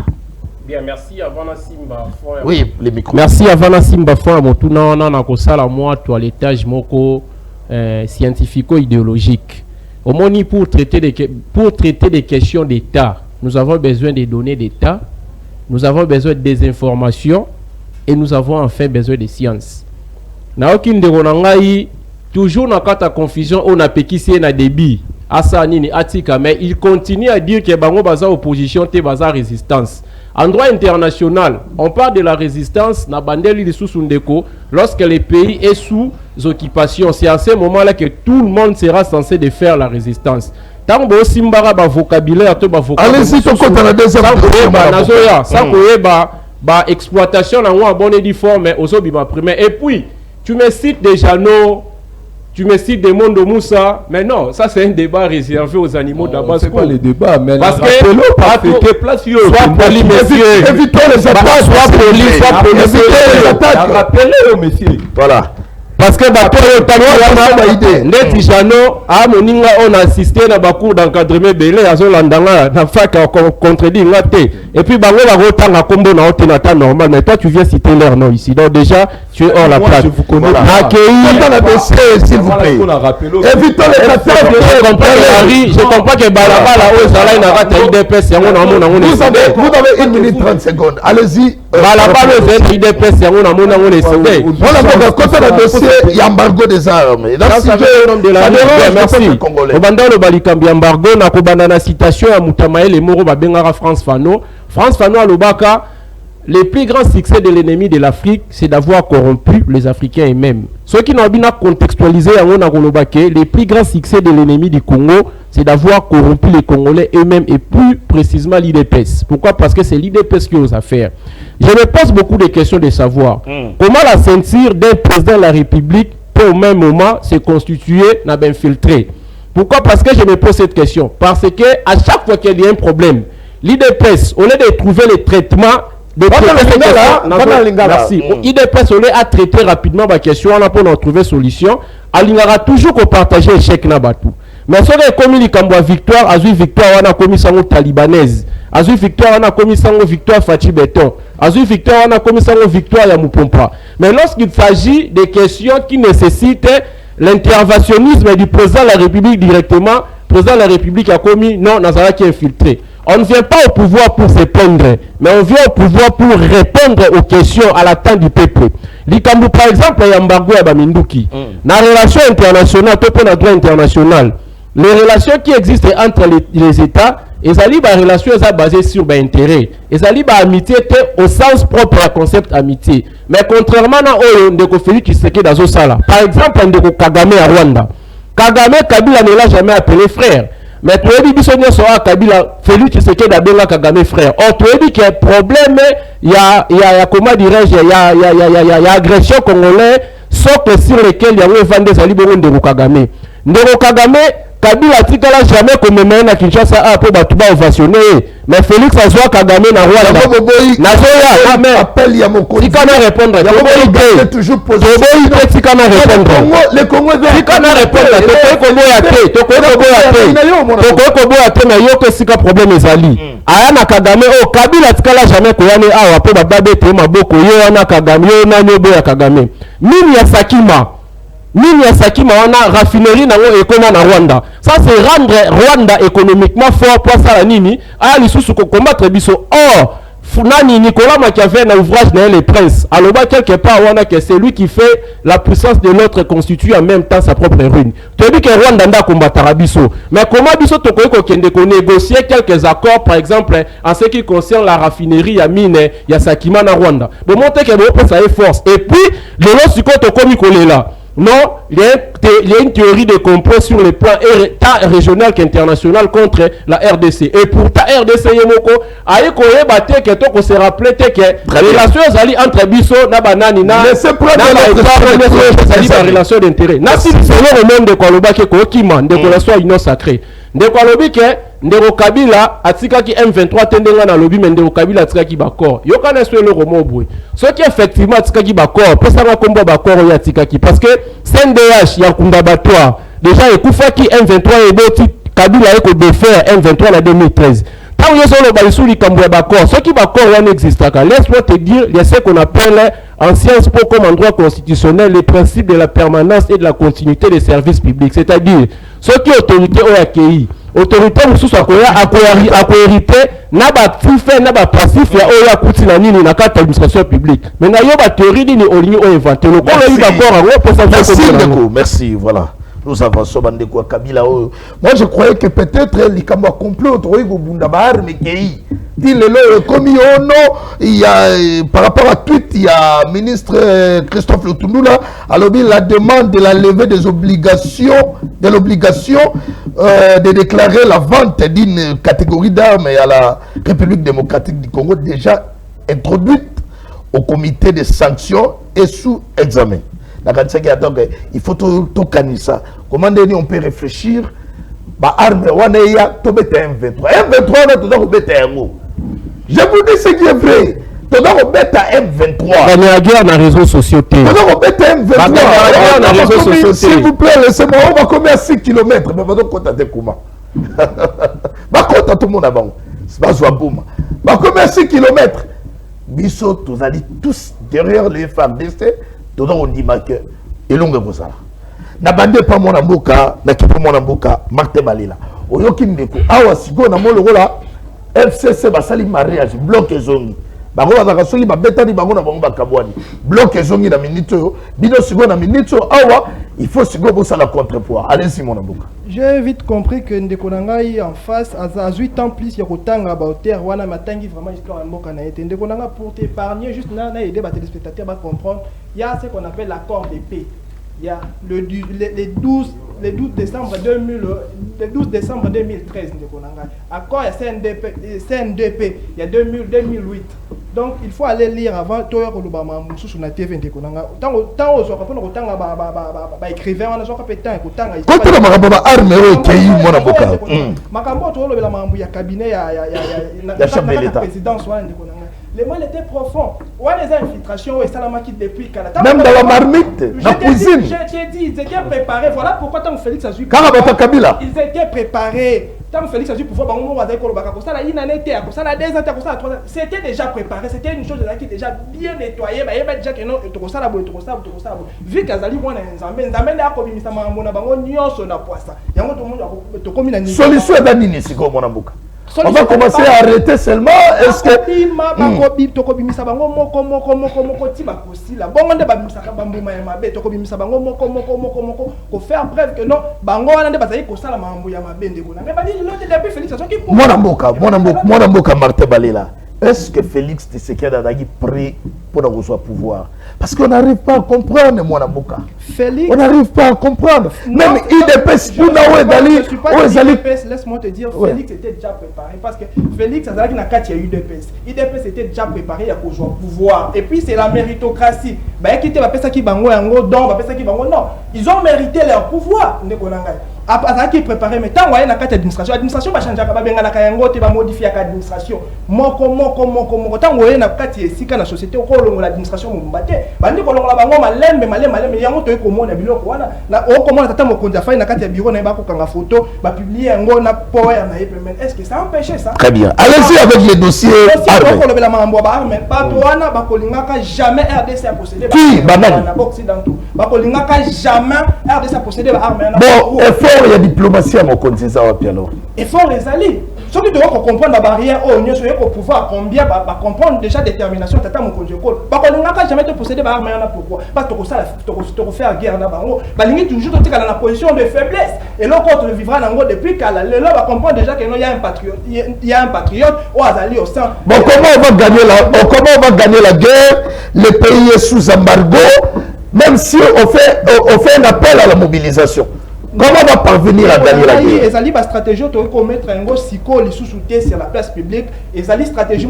Bien, merci Avana Simba. Oui, les micros. Merci Avana Simba Fon, Motuna, on a kosala moi, toilettage moko scientifico-idéologique. Au moins, pour traiter des questions d'État, nous avons besoin des données d'État, nous avons besoin des informations et nous avons enfin besoin des sciences. Na aucune de ronangai, toujours dans la confusion, on a péquissé na débit. Asanini, Atika, mais il continue à dire que bango baza opposition, te baza résistance. En droit international, on parle de la résistance na bandeli de sous-sundeko lorsque le pays est sous occupation. C'est à ce moment-là que tout le monde sera censé de faire la résistance. Tant que simbara ba vocabulaire, to ba vocabulaire. Allez-y, to compte la deuxième nazoya, sans ba exploitation na wa bonne di forme ozobi ba primaire. Et puis, tu me cites déjà nos. Tu me cites des mondes de Moussa, mais non, ça c'est un débat réservé aux animaux d'Abbas. C'est pas le débat, mais parce que place soit poli, messieurs. Évitons les attaques. Soit poli, rappelez-le, messieurs. Voilà. Parce que Neti Jano, à Moninga, on a assisté à la cour d'encadrement belé à Zolandanga, na fac contredit ngate. Et puis Bango va voter à combo na hotenata normal, mais toi tu viens citer leur nom ici. Donc déjà, tu es hors la place. Je vous connais. S'il vous plaît. Évitons les attaques. Je comprends que Balabala au Zalaï n'a pas IDPS. Vous avez 1 minute 30 secondes. Allez-y. Balabala au IDPS. On a côté le dossier. Il y a embargo des armes. Merci. Au bandar le Balikambi embargo, na kobanda na citation à Moutamaël et Moro Babengara France Fano. France Fano à Lobaka, le plus grand succès de l'ennemi de l'Afrique, c'est d'avoir corrompu les Africains eux-mêmes. Ceux qui n'ont pas contextualisé à Monagolobake, le plus grand succès de l'ennemi du Congo, c'est d'avoir corrompu les Congolais eux-mêmes et plus précisément l'IDPS. Pourquoi? Parce que c'est l'IDPS qui a aux affaires. Je me pose beaucoup de questions de savoir comment la ceinture d'un président de la République peut au même moment se constituer n'a bien filtré. Pourquoi? Parce que je me pose cette question. Parce que à chaque fois qu'il y a un problème, l'IDPS, au lieu de trouver le traitement de merci. IDPS, au lieu de traiter rapidement ma question, on a pour trouver solution. Alingara toujours qu'on partage l'échec Nabatou. Mais si on a commis la victoire, Azui victoire, on a commis sango talibanaise. Azui victoire, on a commis sango victoire Fatih Béton. Azui victoire, on a commis sango victoire Yamoupompa. Mais lorsqu'il s'agit de questions qui nécessitent l'interventionnisme du président de la République directement, le président de la République a commis non, Nazara qui est infiltré. On ne vient pas au pouvoir pour se plaindre, mais on vient au pouvoir pour répondre aux questions à l'attente du peuple. Likambu, par exemple, il y a embargo à Baminduki. Dans la relation internationale, tout le droit international, les relations qui existent entre les États, les relations sont basées sur l'intérêt. Les amitié au sens propre du concept amitié. Mais contrairement à Ndeko Félix Tshisekedi dans Sala, par exemple, Ndeko Kagame à Rwanda. Kagame, Kabila ne l'a jamais appelé frère. mais tu as dit que Kabila Félix Tshisekedi a Kagame frère. Or tu as dit qu'il y a problème, il y a comment dirais-je, il y a agression congolaise socle sur lesquels il y a eu Van des Ali Ndeko Kagame. Ndeko Kagame Kabila tikala jamais comme na Kinshasa a po batuba ovationné mais Félix azwa Kagame na Rwanda na zoya mais appel ya moko tikana répondre toujours poser tikana répondre les Congolais tikana répondre toko boya te mais yo que sika problème ezali aya na Kagame o Kabila tikala jamais koyane awa po bababe te maboko yo na Kagame yo na nyobo ya Kagame mimi ya Sakima wana raffinerie nango ekoma na Rwanda. Ça c'est rendre Rwanda économiquement fort pour ça la nini a lisusu ko combattre biso. Or Funani Nicolas Machiavel na ouvrage na Les Princes. Alors quelque part wana que c'est lui qui fait la puissance de l'autre constitue en même temps sa propre ruine. Tu dis que Rwanda nda combattre biso. Mais comment biso to ko kende ko négocier quelques accords par exemple en ce qui concerne la raffinerie ya mine ya Sakima na Rwanda. Bon montrer que bon ça est force. Et puis le long siko to komi kolela. Non, il y a une théorie de complot sur le plan tant régional qu'international contre la RDC. Et pour ta RDC, Yemoko, aïe koye bate que to ko se rappeler que les relations entre biso na banani na la relation d'intérêt. Na si c'est le monde de Kwaloba ke ko kima de relation union sacrée. De Kwalobi ke Ndeko Kabila atikaki M23 tendenga na lobi mais Ndeko Kabila atikaki bakor. Yo kana so le romo boy. Ce qui effectivement atikaki bakor, pesa na kombo bakor ya atikaki parce que CNDH ya kundabatoire déjà ekufaki M23 eboti Kabila eko défaire M23 en 2013. Tant que sur le balisou likambo ya bakor, ce qui bakor ya n'existe pas. Laisse-moi te dire, il y a ce qu'on appelle en sciences po comme en droit constitutionnel les principes de la permanence et de la continuité des services publics, c'est-à-dire ce qui autorité au accueilli autorité mususu akohérité na batife na bapasif ya oyo akuti na nini na kati administration publique mais na yo ba théorie nini olingi o inventé le kolo yi d'accord ngo pour ça. Merci, voilà. Nous avançons bandeko Kabila. Moi je croyais que peut-être likambo complot autour go bunda bar mais kei dit le comme il y a par rapport à tweet il y a ministre Christophe Lutundula alors la demande de la levée des obligations de l'obligation de déclarer la vente d'une catégorie d'armes à la République démocratique du Congo déjà introduite au comité de sanctions et sous examen. Donc, il faut tout canisa. Comment on peut réfléchir? Bah, arme, on est là, tout bête M23. M23, on est tout bête M23. Je vous dis ce qui est vrai. Tout le bête M23. On est à guerre dans les réseaux sociaux. Tout le bête M23. S'il vous plaît, laissez-moi, on va combien à 6 km. Mais on va compter comment? On va compter tout le monde avant. C'est pas Zouabouma. On va combien à 6 km. Bissot, tous allez tous derrière les FARDC. Tout on dit que et longue comme ça. Na bande pas mon amboka, na kipo mon amboka, Martin Balila. Oyoki ndeko, awa sigo na molo la FCC basali mariage bloc ezongi. Bango bazaka soki ba betani bango na bango bakabwani. Bloc ezongi na minute yo, bino sigo na minute yo awa, il faut sigo pour ça la contrepoids. Allez-y mon amboka. J'ai vite compris que Ndeko Nangai en face à 8 ans plus il y a autant à Bauter wana matangi vraiment jusqu'à Mboka na été Ndeko Nanga pour t'épargner juste na aider les téléspectateurs à comprendre il y a ce qu'on appelle l'accord de paix. Il y a le 12 décembre 2013 Ndeko Nanga accord il y a CNDP il y a 2008. Donc il faut aller lire avant Toyo Kolubama sur la TV Ndeko Nanga tant aux autres pour autant ba écrivain on a soit pétant écoutant quand on m'a ba arme qui mon avocat makambo to lo la mambu ya cabinet ya chef de l'état président soit Ndeko Nanga le mal était profond ou les infiltrations et salamaki depuis même dans la marmite la cuisine j'ai dit ils étaient préparés voilà pourquoi tant Félix a su Kabila ils étaient préparés tant Félix a su pouvoir bango wa zai kolobaka ko sala ina nete ko sala 2 ans ko sala 3 ans c'était déjà préparé c'était une chose qui déjà bien nettoyée ba yeba déjà que non to sala bo vu qu'azali mwana nzambe na ko bimisa mambo na bango nyonso na poisa yango to monde to komi na solution est nini siko mona mbuka on va commencer à arrêter seulement est-ce que to ko bimisa bango moko ti ba kosila bongo nde ba bimisa ka bambuma ya mabe to ko bimisa bango moko ko faire preuve que non bango wana nde bazali ko sala mambo ya mabe ndeko na mais ba dit l'autre depuis Félix ça qui mona mboka Martin Balela est-ce que Félix Tshisekedi a pris pour avoir pouvoir Parce qu'on n'arrive pas à comprendre, moi, Namuka. Félix. On n'arrive pas à comprendre. Non, même IDPS, laisse-moi te dire, Félix était déjà préparé. Parce que Félix, ça n'a pas qu'il y a eu IDPS. IDPS était déjà préparé à jouer au pouvoir. Et puis, c'est la méritocratie. Non, ils ont mérité leur pouvoir. Après, qui préparé, mais tant qu'il y a une administration, l'administration va changer, va modifier l'administration. Tant qu'il y a une société, l'administration va battre. Est-ce que ça empêche ça? Très bien. Allez-y avec les dossiers. Jamais RDC a possédé. Qui? Jamais RDC a possédé. Bon, effort, il y a diplomatie à mon compte, c'est ça, alors. Effort, les alliés. Ce qui doit comprendre la barrière, on est pour pouvoir combien, comprendre déjà détermination, tata mon conjoint. On n'a jamais possédé par armes, pourquoi? Parce que ça, tu fais la guerre là-bas. Balingi toujours dans la position de faiblesse. Et là, quand on vivra dans depuis qu'à là, va comprendre déjà qu'il y a un patriote. Il y a un patriote au Azali au sein. Bon, comment on va gagner la guerre? Le pays est sous embargo, même si on fait un appel à la mobilisation. Comment on va parvenir à gagner la guerre? Les alliés, stratégie, tu mettre un gros psycho, les sous-soutés sur la place publique. Les alliés, stratégie,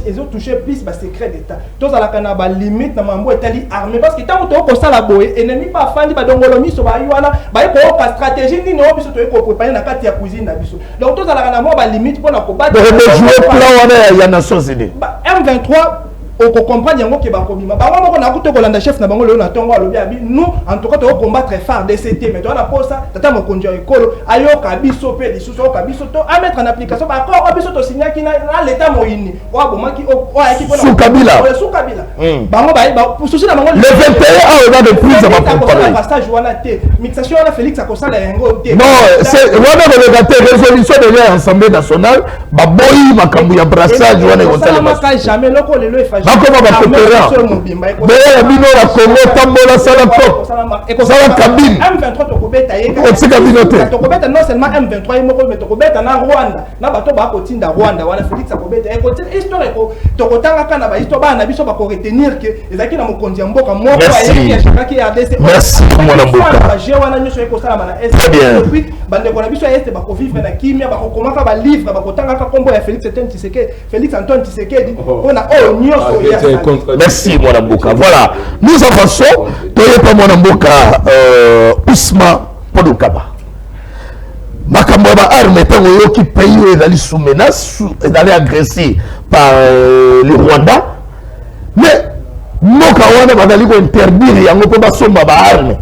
ils ont touché plus le secret d'État. Tous à la canaba limite, dans mambo Italie armée. Parce que tant que tu as ça la boue, ennemi pas fan, bah dongolomi sur Bayuana, bah il faut pas stratégie ni non, puis tu peux préparer la carte à cuisine d'Abisso. Donc tous à la canaba limite pour la combattre. De jouer plan, il y a Nations Unies. M23. On comprend yango ke bakobima bango moko na kuto kolanda chef na bango leo na tongo alobi abi nous en tout cas to combattre phare DCT mais toi na posa tata mokonzi ekolo ayoka biso pe lisusu oka biso to a mettre en application ba ko biso to signer ki na l'état moyini wa bomaki o ayaki pona sous Kabila bango ba pour souci na bango le 21 a on a de plus à ma préparer passage wana te mixation na Félix akosala yango te non c'est wana le gâté résolution de l'Assemblée nationale ba boyi makambu ya brassage wana ekosala maka jamais loko lelo efage bakoma bakopera mais bino la Congo tambola sala cabine M23 tokobeta ye otika bino te tokobeta non seulement M23 moko mais tokobeta na Rwanda na bato ba kotinda Rwanda wala Félix akobeta e kotinda histoire ko tokotanga kana ba histoire ba na biso ba ko retenir que ezaki na mokonzi ya mboka moko ya chakaki ya RDC merci mwana mboka je wana nyoso e kosala mana est depuis bande ko na biso este ba ko vivre na kimia ba ko komaka ba livre ba kotanga ka kombo ya Félix Antoine Tshisekedi ona o nyoso. Merci Mwanamboka. Voilà, nous avançons. Toye pas Mwanamboka Ousmane Podokaba. Makambo ba arme tango yo qui pays est sous menace, est agressé par le Rwanda. Mais moka wana badali ko interdire yango pe basomba ba arme.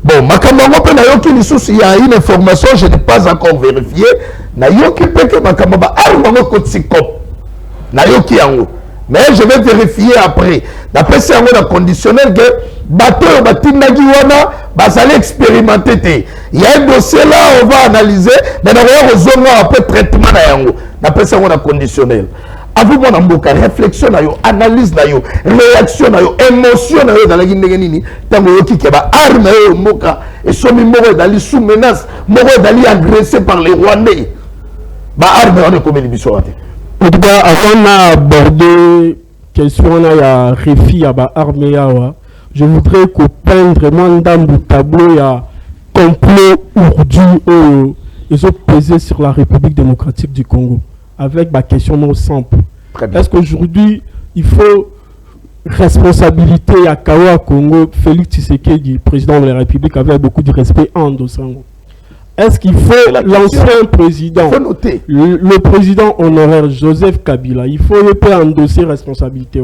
Bon, makambo ngo pe na yo qui lisusu il y a une information je n'ai pas encore vérifié. Na yo qui peut que makambo ba arme ngo kotikop. Na yo qui yango. Mais je vais vérifier après. D'après ça, on a conditionnel que bateau batinagi wana basali expérimenter. Il y a un dossier là, on va analyser, mais on va après traitement na yango. D'après ça, on a conditionnel. Avec moi Mboka, réflexion na yo, analyse na yo, réaction na yo, émotion na yo dans la guinée nini. Tango yo ki ba arme yo Mboka et somi moro dali sous menace, moro dali agressé par les Rwandais. Ba arme on est comme les bisoate. En tout cas, avant d'aborder la question de la réfi à l'armée, je voudrais qu'on peindre vraiment dans le tableau il y a complot urdu ils ont pesé sur la République démocratique du Congo avec ma question non simple. Est-ce qu'aujourd'hui il faut responsabilité à Kawa Congo, Félix Tshisekedi, président de la République, avec beaucoup de respect en dossant? Est-ce qu'il faut l'ancien président, le président honoraire Joseph Kabila, il faut endosser responsabilité?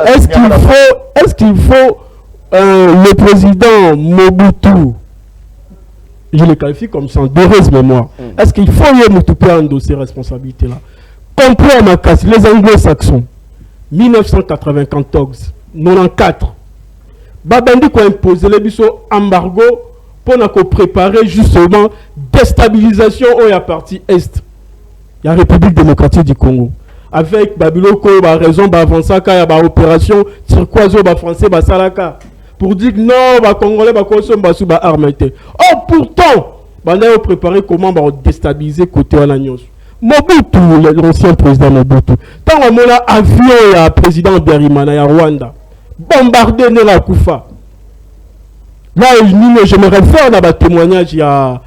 Est-ce qu'il faut le président Mobutu, je le qualifie comme ça, d'heureuse mémoire, est-ce qu'il faut endosser responsabilité là? Complot à Makassi, les anglo-saxons, 1994, 94, Babandi a imposé les biseaux embargo pour préparer justement déstabilisation au la partie est, la République démocratique du Congo. Avec Babiloko, raison d'avancer il y a une opération turquoise français Salaka pour dire que non, les Congolais sont sous armes. Oh pourtant, on a préparé comment déstabiliser côté Alagnos. Mobutu, l'ancien président Mobutu. Tant qu'on a avion, il y a président Berimana, il y a Rwanda. bombardé Nela Koufa. Là, je me réfère à un témoignage, il y a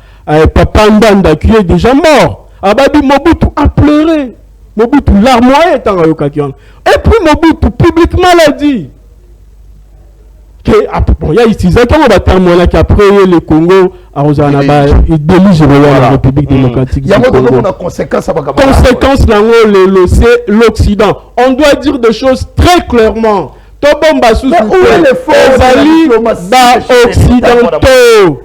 Papa Ndanda qui est déjà mort. Abadi Mobutu a pleuré. Mobutu larmoyé. Et puis Mobutu publiquement l'a dit. Bon, il y a ici, qui après le Congo, il délige la République démocratique du Congo. Conséquence, l'Occident. On doit dire des choses très clairement. Où est l'effort occidentaux?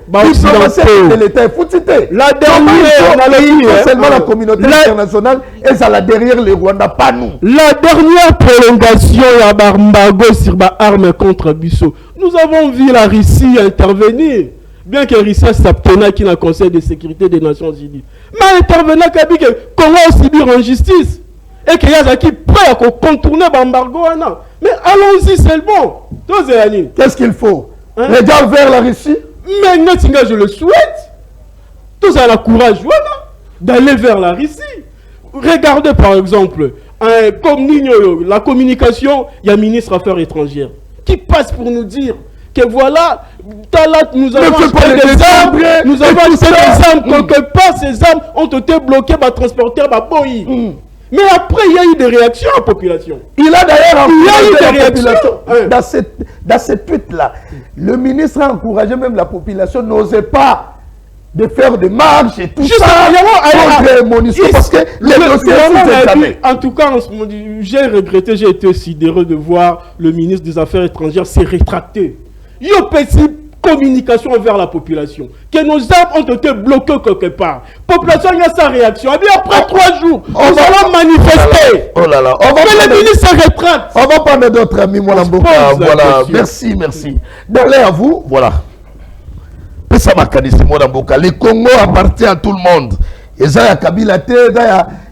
La dernière, seulement la communauté internationale et ça là derrière les Rwandais, pas nous. La dernière prolongation de l'embargo sur les armes contre Bissau, nous avons vu la Russie intervenir. Bien que la Russie s'abstenait qui n'a Conseil de sécurité des Nations Unies. Mais intervenant que le Congo subir en justice. Et qu'il y a qui prêt à contourner l'embargo. Mais allons-y, c'est bon. Qu'est-ce qu'il faut? Regarde vers la Russie. Mais je le souhaite. Tous à la courage d'aller vers la Russie. Regardez par exemple, comme la communication, il y a un ministre Affaires étrangères qui passe pour nous dire que voilà, nous avons acheté des armes, quelque part, ces armes ont été bloquées par transporteur, par Boeing. Mais après, il y a eu des réactions à la population. Il a d'ailleurs encouragé la population. Dans cette tweet-là, le ministre a encouragé même la population, n'osait pas de faire des marches et tout ça. Parce que les dossiers en tout cas, j'ai regretté, j'ai été sidéré de voir le ministre des Affaires étrangères s'est rétracté. Il y a petit communication vers la population. Que nos armes ont été bloquées quelque part. Population, il y a sa réaction. Et bien après 3 jours, nous allons manifester. Oh là là. Mais le ministre se rétracte. On va prendre d'autres amis, mon Amboka. Voilà. Merci. D'ailleurs, à vous, voilà. Ça m'a canissé, mon Amboka. Le Congo appartient à tout le monde. Et ça, il y a Kabila,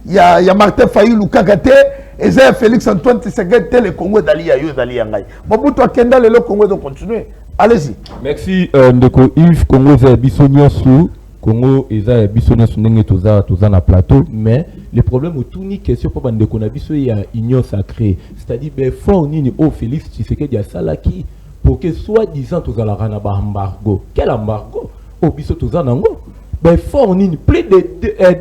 il y a Martin Fayulu Kakate, et ça, il y a Félix Antoine Tshisekedi, le Congo d'Ali Yayo, d'Ali Yangai. Mobutu Akenda, le Congo doit continuer. Allez-y. Merci, Ndeko Yves. Congo, c'est Bissonion sous. Congo, c'est Bissonion sous. N'est pas na plateau. Mais le problème, tout ni question pour Ndeko Nabiso, il y a union sacrée. C'est-à-dire, ben, fort ni au Félix Tshisekedi à Salaki pour que soi-disant, tous à la rana embargo. Quel embargo? Au Bisso, tous à Nango. Ben, fort ni plus de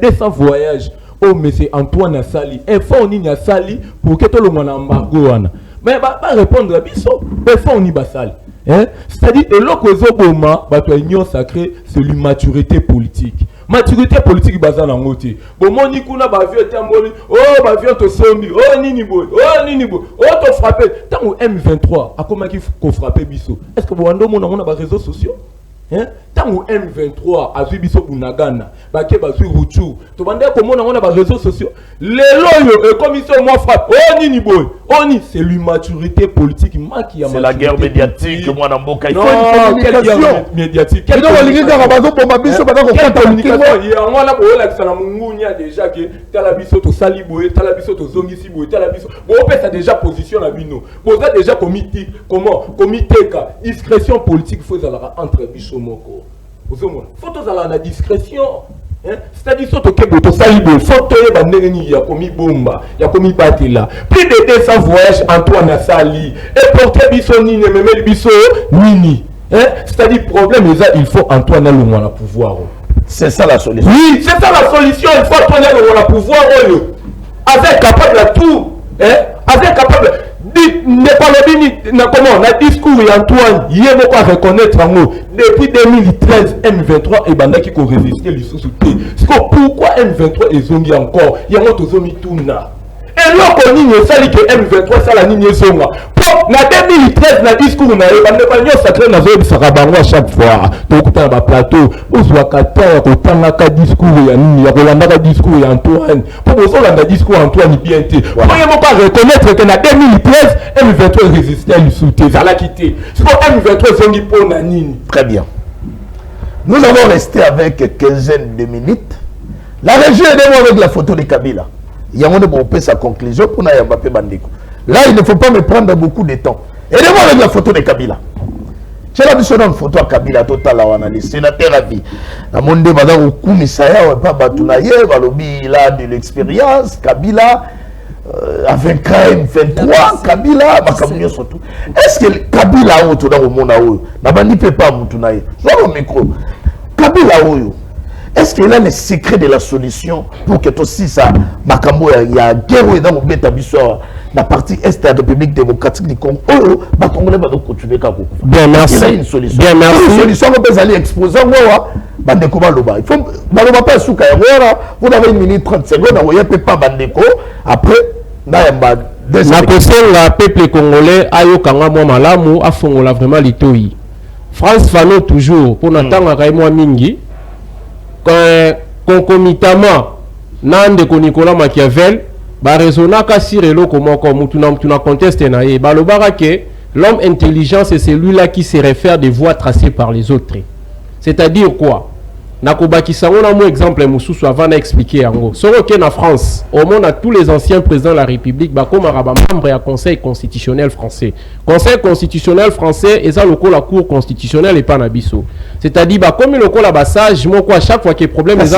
200 voyages. Oh, mais c'est Antoine Assali. Et fort ni Assali pour que tout le monde embargo. Mais pas répondre à Bisso. Ben, fort ni Basali. C'est-à-dire que l'Okozoboma, l'union sacrée, c'est l'immaturité politique. Maturité politique, c'est en côté. Bon, mon Nikuna, oh, to sombi, oh, nini boy, oh, to frappé. Tant au M23, à comment il faut frapper Bisso? Est-ce que vous avez des réseaux sociaux? Tant au M23, à Bisso Bunagana, Baké Basu Rouchou, tu vas dire comment on a des réseaux sociaux. Les loyaux, et commission, moi frappe, oh, nini boy, oh, ni, c'est l'immaturité politique. C'est la guerre médiatique, moi, dans Boka. Il faut une communication médiatique. Quelle communication? Il y a un moment là, déjà que Talabiso to Saliboé, Talabiso to Zongisiboé, Talabiso. Bon, on peut ça déjà position à Bino. Bon, ça déjà comité, comment? Comité, discrétion politique, il faut ça entre Bicho Moko. Vous avez faut que ça la discrétion. C'est-à-dire que tu Saliboé, faut que il y a commis bomba, il y a commis batila. Plus de 200 voyages, Antoine a sali. Et porter Bicho Nini, même Bicho Nini. C'est-à-dire problème, il faut Antoine a le pouvoir. C'est ça la solution. Oui, c'est ça la solution. Il faut Antoine a le pouvoir. Avec capable de tout. Avec capable n'est pas le comment la discours et Antoine, il y a beaucoup à reconnaître en haut. Depuis 2013, M23 et Banda qui ont résisté les sous-soutés. Pourquoi M23 est zongi encore? Il y a un autre zombie tout là. Et là, on a dit que M23 ça la ligne zonga. Pour na 2013 na discours na Banda sacré na zobi sakabango à chaque fois. Donc on a plateau, on soit kata ko tangaka discours ya nini ya kolanda discours ya Antoine. Pour vous la discours Antoine bien été. Pourriez-vous pas reconnaître que na 2013 M23 résistait à l'insulté, ça l'a quitté. C'est pour M23 zongi pour na nini. Très bien. Nous avons resté avec quinzaine de minutes. La régie est avec la photo de Kabila. Il y a un moment où sa conclusion pour Mbappé Bandeko. Là, il ne faut pas me prendre beaucoup de temps. Aidez-moi avec la photo de Kabila. J'ai la vision d'une photo à Kabila, total, le sénateur à vie. La monde de Koumisaya, pas Batounaye, Balobi, il a de l'expérience. Kabila, à 20 23 Kabila makamyo surtout. Est-ce que Kabila oyo dans le monde oyo na bandi peut pas mutunaye sur le micro Kabila oyo est-ce qu'il a le secret de la solution pour que aussi ça makambo ya guerre dans le beta biso la partie est de la République démocratique du Congo ba congolais va continuer ka kokuffa. Bien merci. Il a une solution. Bien merci. Une solution on peut aller exposer moi bandeko baloba. Il faut baloba pas souka ya vous avez 1 minute 30 secondes on peut pas bandeko après na la peuple congolais ayokanga mwa malamu afongola vraiment litoi. France Fano toujours pour n'attendre Raymond Mingi concomitamment nandeko Nicolas Machiavel ba raisonnaka sirelo komoko mutuna conteste na ye balobara que l'homme intelligent c'est celui-là qui se réfère des voies tracées par les autres. C'est-à-dire quoi? Nakobakisa on a mon exemple mususu avant d'expliquer yango. Soro ke na France, au monde à tous les anciens présidents de la République ba comme araba membre ya Conseil constitutionnel français. Conseil constitutionnel français et ça le la Cour constitutionnelle et pas na biso. C'est-à-dire ba comme le la bassage moko à chaque fois qu'il y a problème les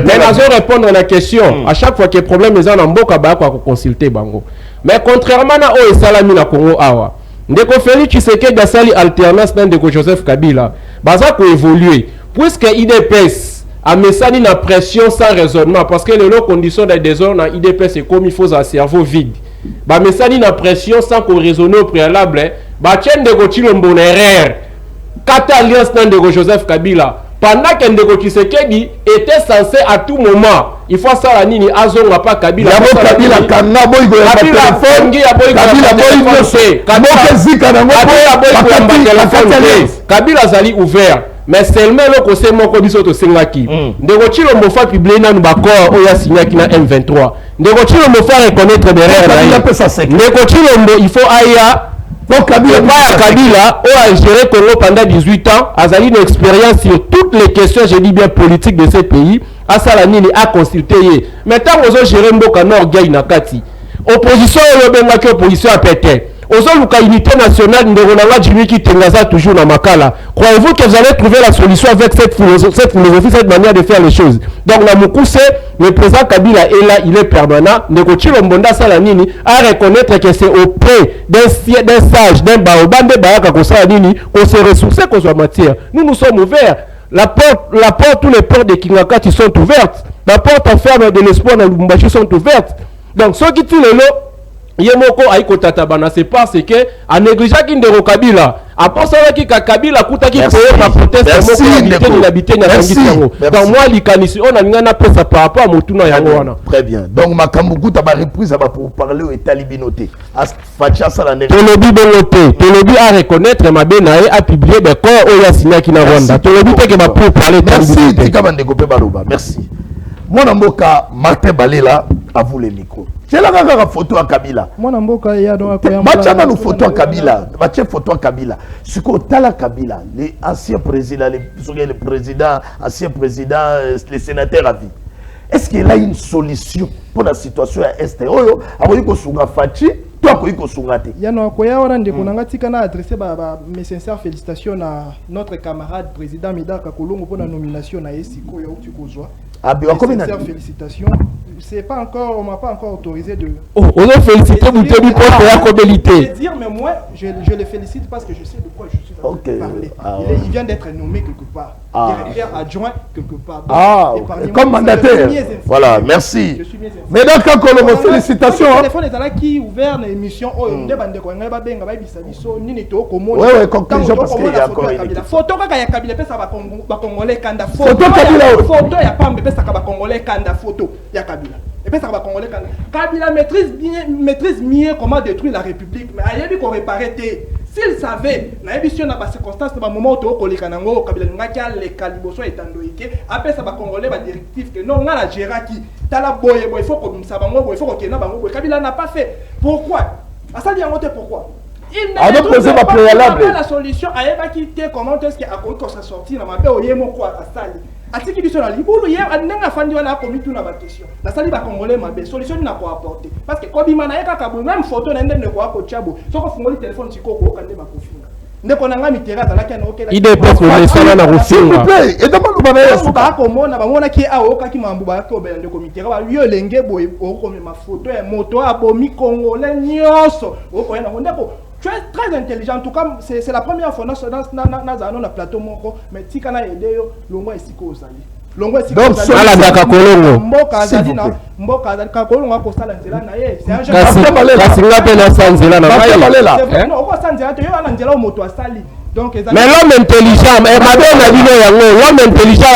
mais nazo répondre à la question à chaque fois qu'il y a problème les en mboka ba quoi consulter bango. Mais contrairement à o esalami na Congo awa. Ndeko Félix Tshisekedi dasali alternance dans Ndeko Joseph Kabila. Baza ko évoluer. Puisque IDPS a mis ça une pression sans raisonnement, parce que les conditions des zones dans IDPS c'est comme il faut un cerveau vide. Bah mais ça une pression sans qu'on raisonne au préalable. Bah tiens de Gauthier Mbonnerer, 4 alliances dans de Joseph Kabila. Pendant que Ndeko Tshisekedi était censé à tout moment, il faut ça la nini azonga pas Kabila. Kabila kana boy go Kabila fongi ya boy Kabila zali ouvert. Mais seulement le conseil moko biso to sengaki ndeko Tshilombo fa publier na bakor oya signaki na M23 ndeko Tshilombo fa reconnaître derrière ndeko Tshilombo il faut aya donc Kabila a géré Congo pendant 18 ans azali une expérience sur toutes les questions je dis bien politiques de ce pays à Salanini a consulté mais tant aux gérer mboka nord gay na kati opposition yo bengaki opposition à péter aux unité nationale de Jimmy qui tengaza toujours dans Makala. Croyez-vous que vous allez trouver la solution avec cette philosophie, cette manière de faire les choses? Donc, la Moukousse, le président Kabila est là, il est permanent. Ndeko Tshilombo Salanini à reconnaître que c'est auprès d'un sage, d'un baoban, de Baraka Kosalanini, qu'on se ressource, qu'on soit matière. Nous sommes ouverts. La porte, tous les portes de Kingakati sont ouvertes. La porte en ferme de l'espoir dans Lubumbashi sont ouvertes. Donc, ceux qui tuent le lot, Yemoko aiko tatabana c'est parce que a négligé Ndeko Kabila a pensé que Kabila kutaki pour la proteste moko habité na Tangitango donc moi likanisi on a ngana pesa par rapport à mutuna yango wana très bien donc makambuku ta ba reprise ba pour parler au talibinoté facha sala ne Tolobi bongote Tolobi a reconnaître mabenae a publier des corps oya signaki na Rwanda Tolobi te que ba pour parler merci tika Ndeko pe baloba merci Mwana mboka Martin Balela à vous les micros. C'est la photo à Kabila. Mwana mboka ya do akoya. Bachana nous photo à Kabila. Bachana photo à Kabila. Ce qu'on tala Kabila, les anciens présidents, les présidents, anciens présidents, les sénateurs à vie. Est-ce qu'il y a une solution pour la situation à Est? Oyo, akoyi ko sunga fachi, toi akoyi ko sunga te. Ya no akoya wana ndeko nanga tika na adresser mes sincères félicitations à notre camarade président Midaka Kolongo pour la nomination na Esiko ya Utukozwa. Ah, bien, félicitations. C'est pas encore, on m'a pas encore autorisé de. Oh, on a félicité vous tenez compte de la communauté. Dire, mais moi, je le félicite parce que je sais de quoi je suis en train de parler. Ah, il vient d'être nommé quelque part. Directeur adjoint quelque part. Donc, comme mandataire. Voilà, merci. Mais donc, quand félicitations. Le téléphone est là qui ouvert l'émission. Oh, on demande quoi, on va benga ba bisabiso ni ni to komo. Ouais, conclusion parce qu'il y a encore une photo ka ya Kabila pesa ba congolais kanda photo Kabila. Photo ya pambe pesa ka ba congolais kanda photo ya Kabila. Et puis ça va congolais Kabila maîtrise mieux comment détruire la République. Mais il y a dit qu'on réparait. S'il savait, la émission n'a pas circonstance, dans le moment où on a Kabila n'a les caliboso et tandoïke. Après ça va congolais la directive que non, on a la géraki. T'as la boye, il faut qu'on ça va il faut qu'on ait bango. Kabila n'a pas fait. Pourquoi? À ça dit pourquoi? Il n'a pas la solution. À quitter comment est-ce qu'il a qu'on s'est sorti dans ma paix au yémo quoi à ça. Atiki biso na libulu ye anenga fandi wana ko mitu na ba question na sali ba congolais mabe solution na ko apporter parce que ko bima na yeka ka bo même photo na ndene ko akotchabo soko fungoli téléphone siko ko kande ba kofinga ndeko na ngami terrasse la kana okela ide pe ko lesala na kofinga et d'abord komona bamona ki aoka ki mambu ba ko bende comité ba yo lenge boy o ma photo et moto abomi congolais nyonso o ko yana ndeko. Tu es très intelligent, en tout cas, c'est la première fois dans la plateau, mais si tu as aidé, l'homme est si cool. Donc, c'est un mais l'homme intelligent, l'homme intelligent,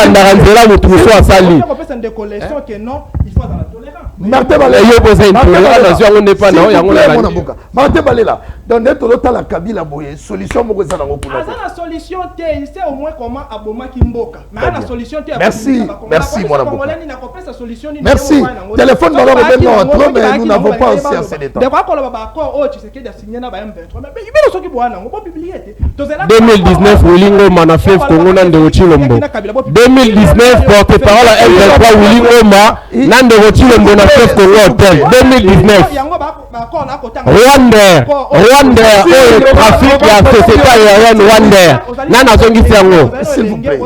Martin Balela, dans notre la Kabila Boye, solution Mokozana Mokuna. La solution, il sait au moins comment Aboma Kimboka. Mais la solution, merci, merci mon amour. Merci. Téléphone d'abord maintenant, mais nous n'avons pas aussi assez de temps. De quoi qu'on va accord, tu sais qu'il y a signé dans M23, mais il veut ce qui boit, on peut publier. 2019, Wulingo Manafef Kongonan de Ochilombo. 2019, porte-parole à M23 Wulingo Ma, Nan de Ochilombo Manafef Kongo 2019. Rwanda, trafic ya société aérienne Rwanda. Nana zongi sango. S'il vous plaît.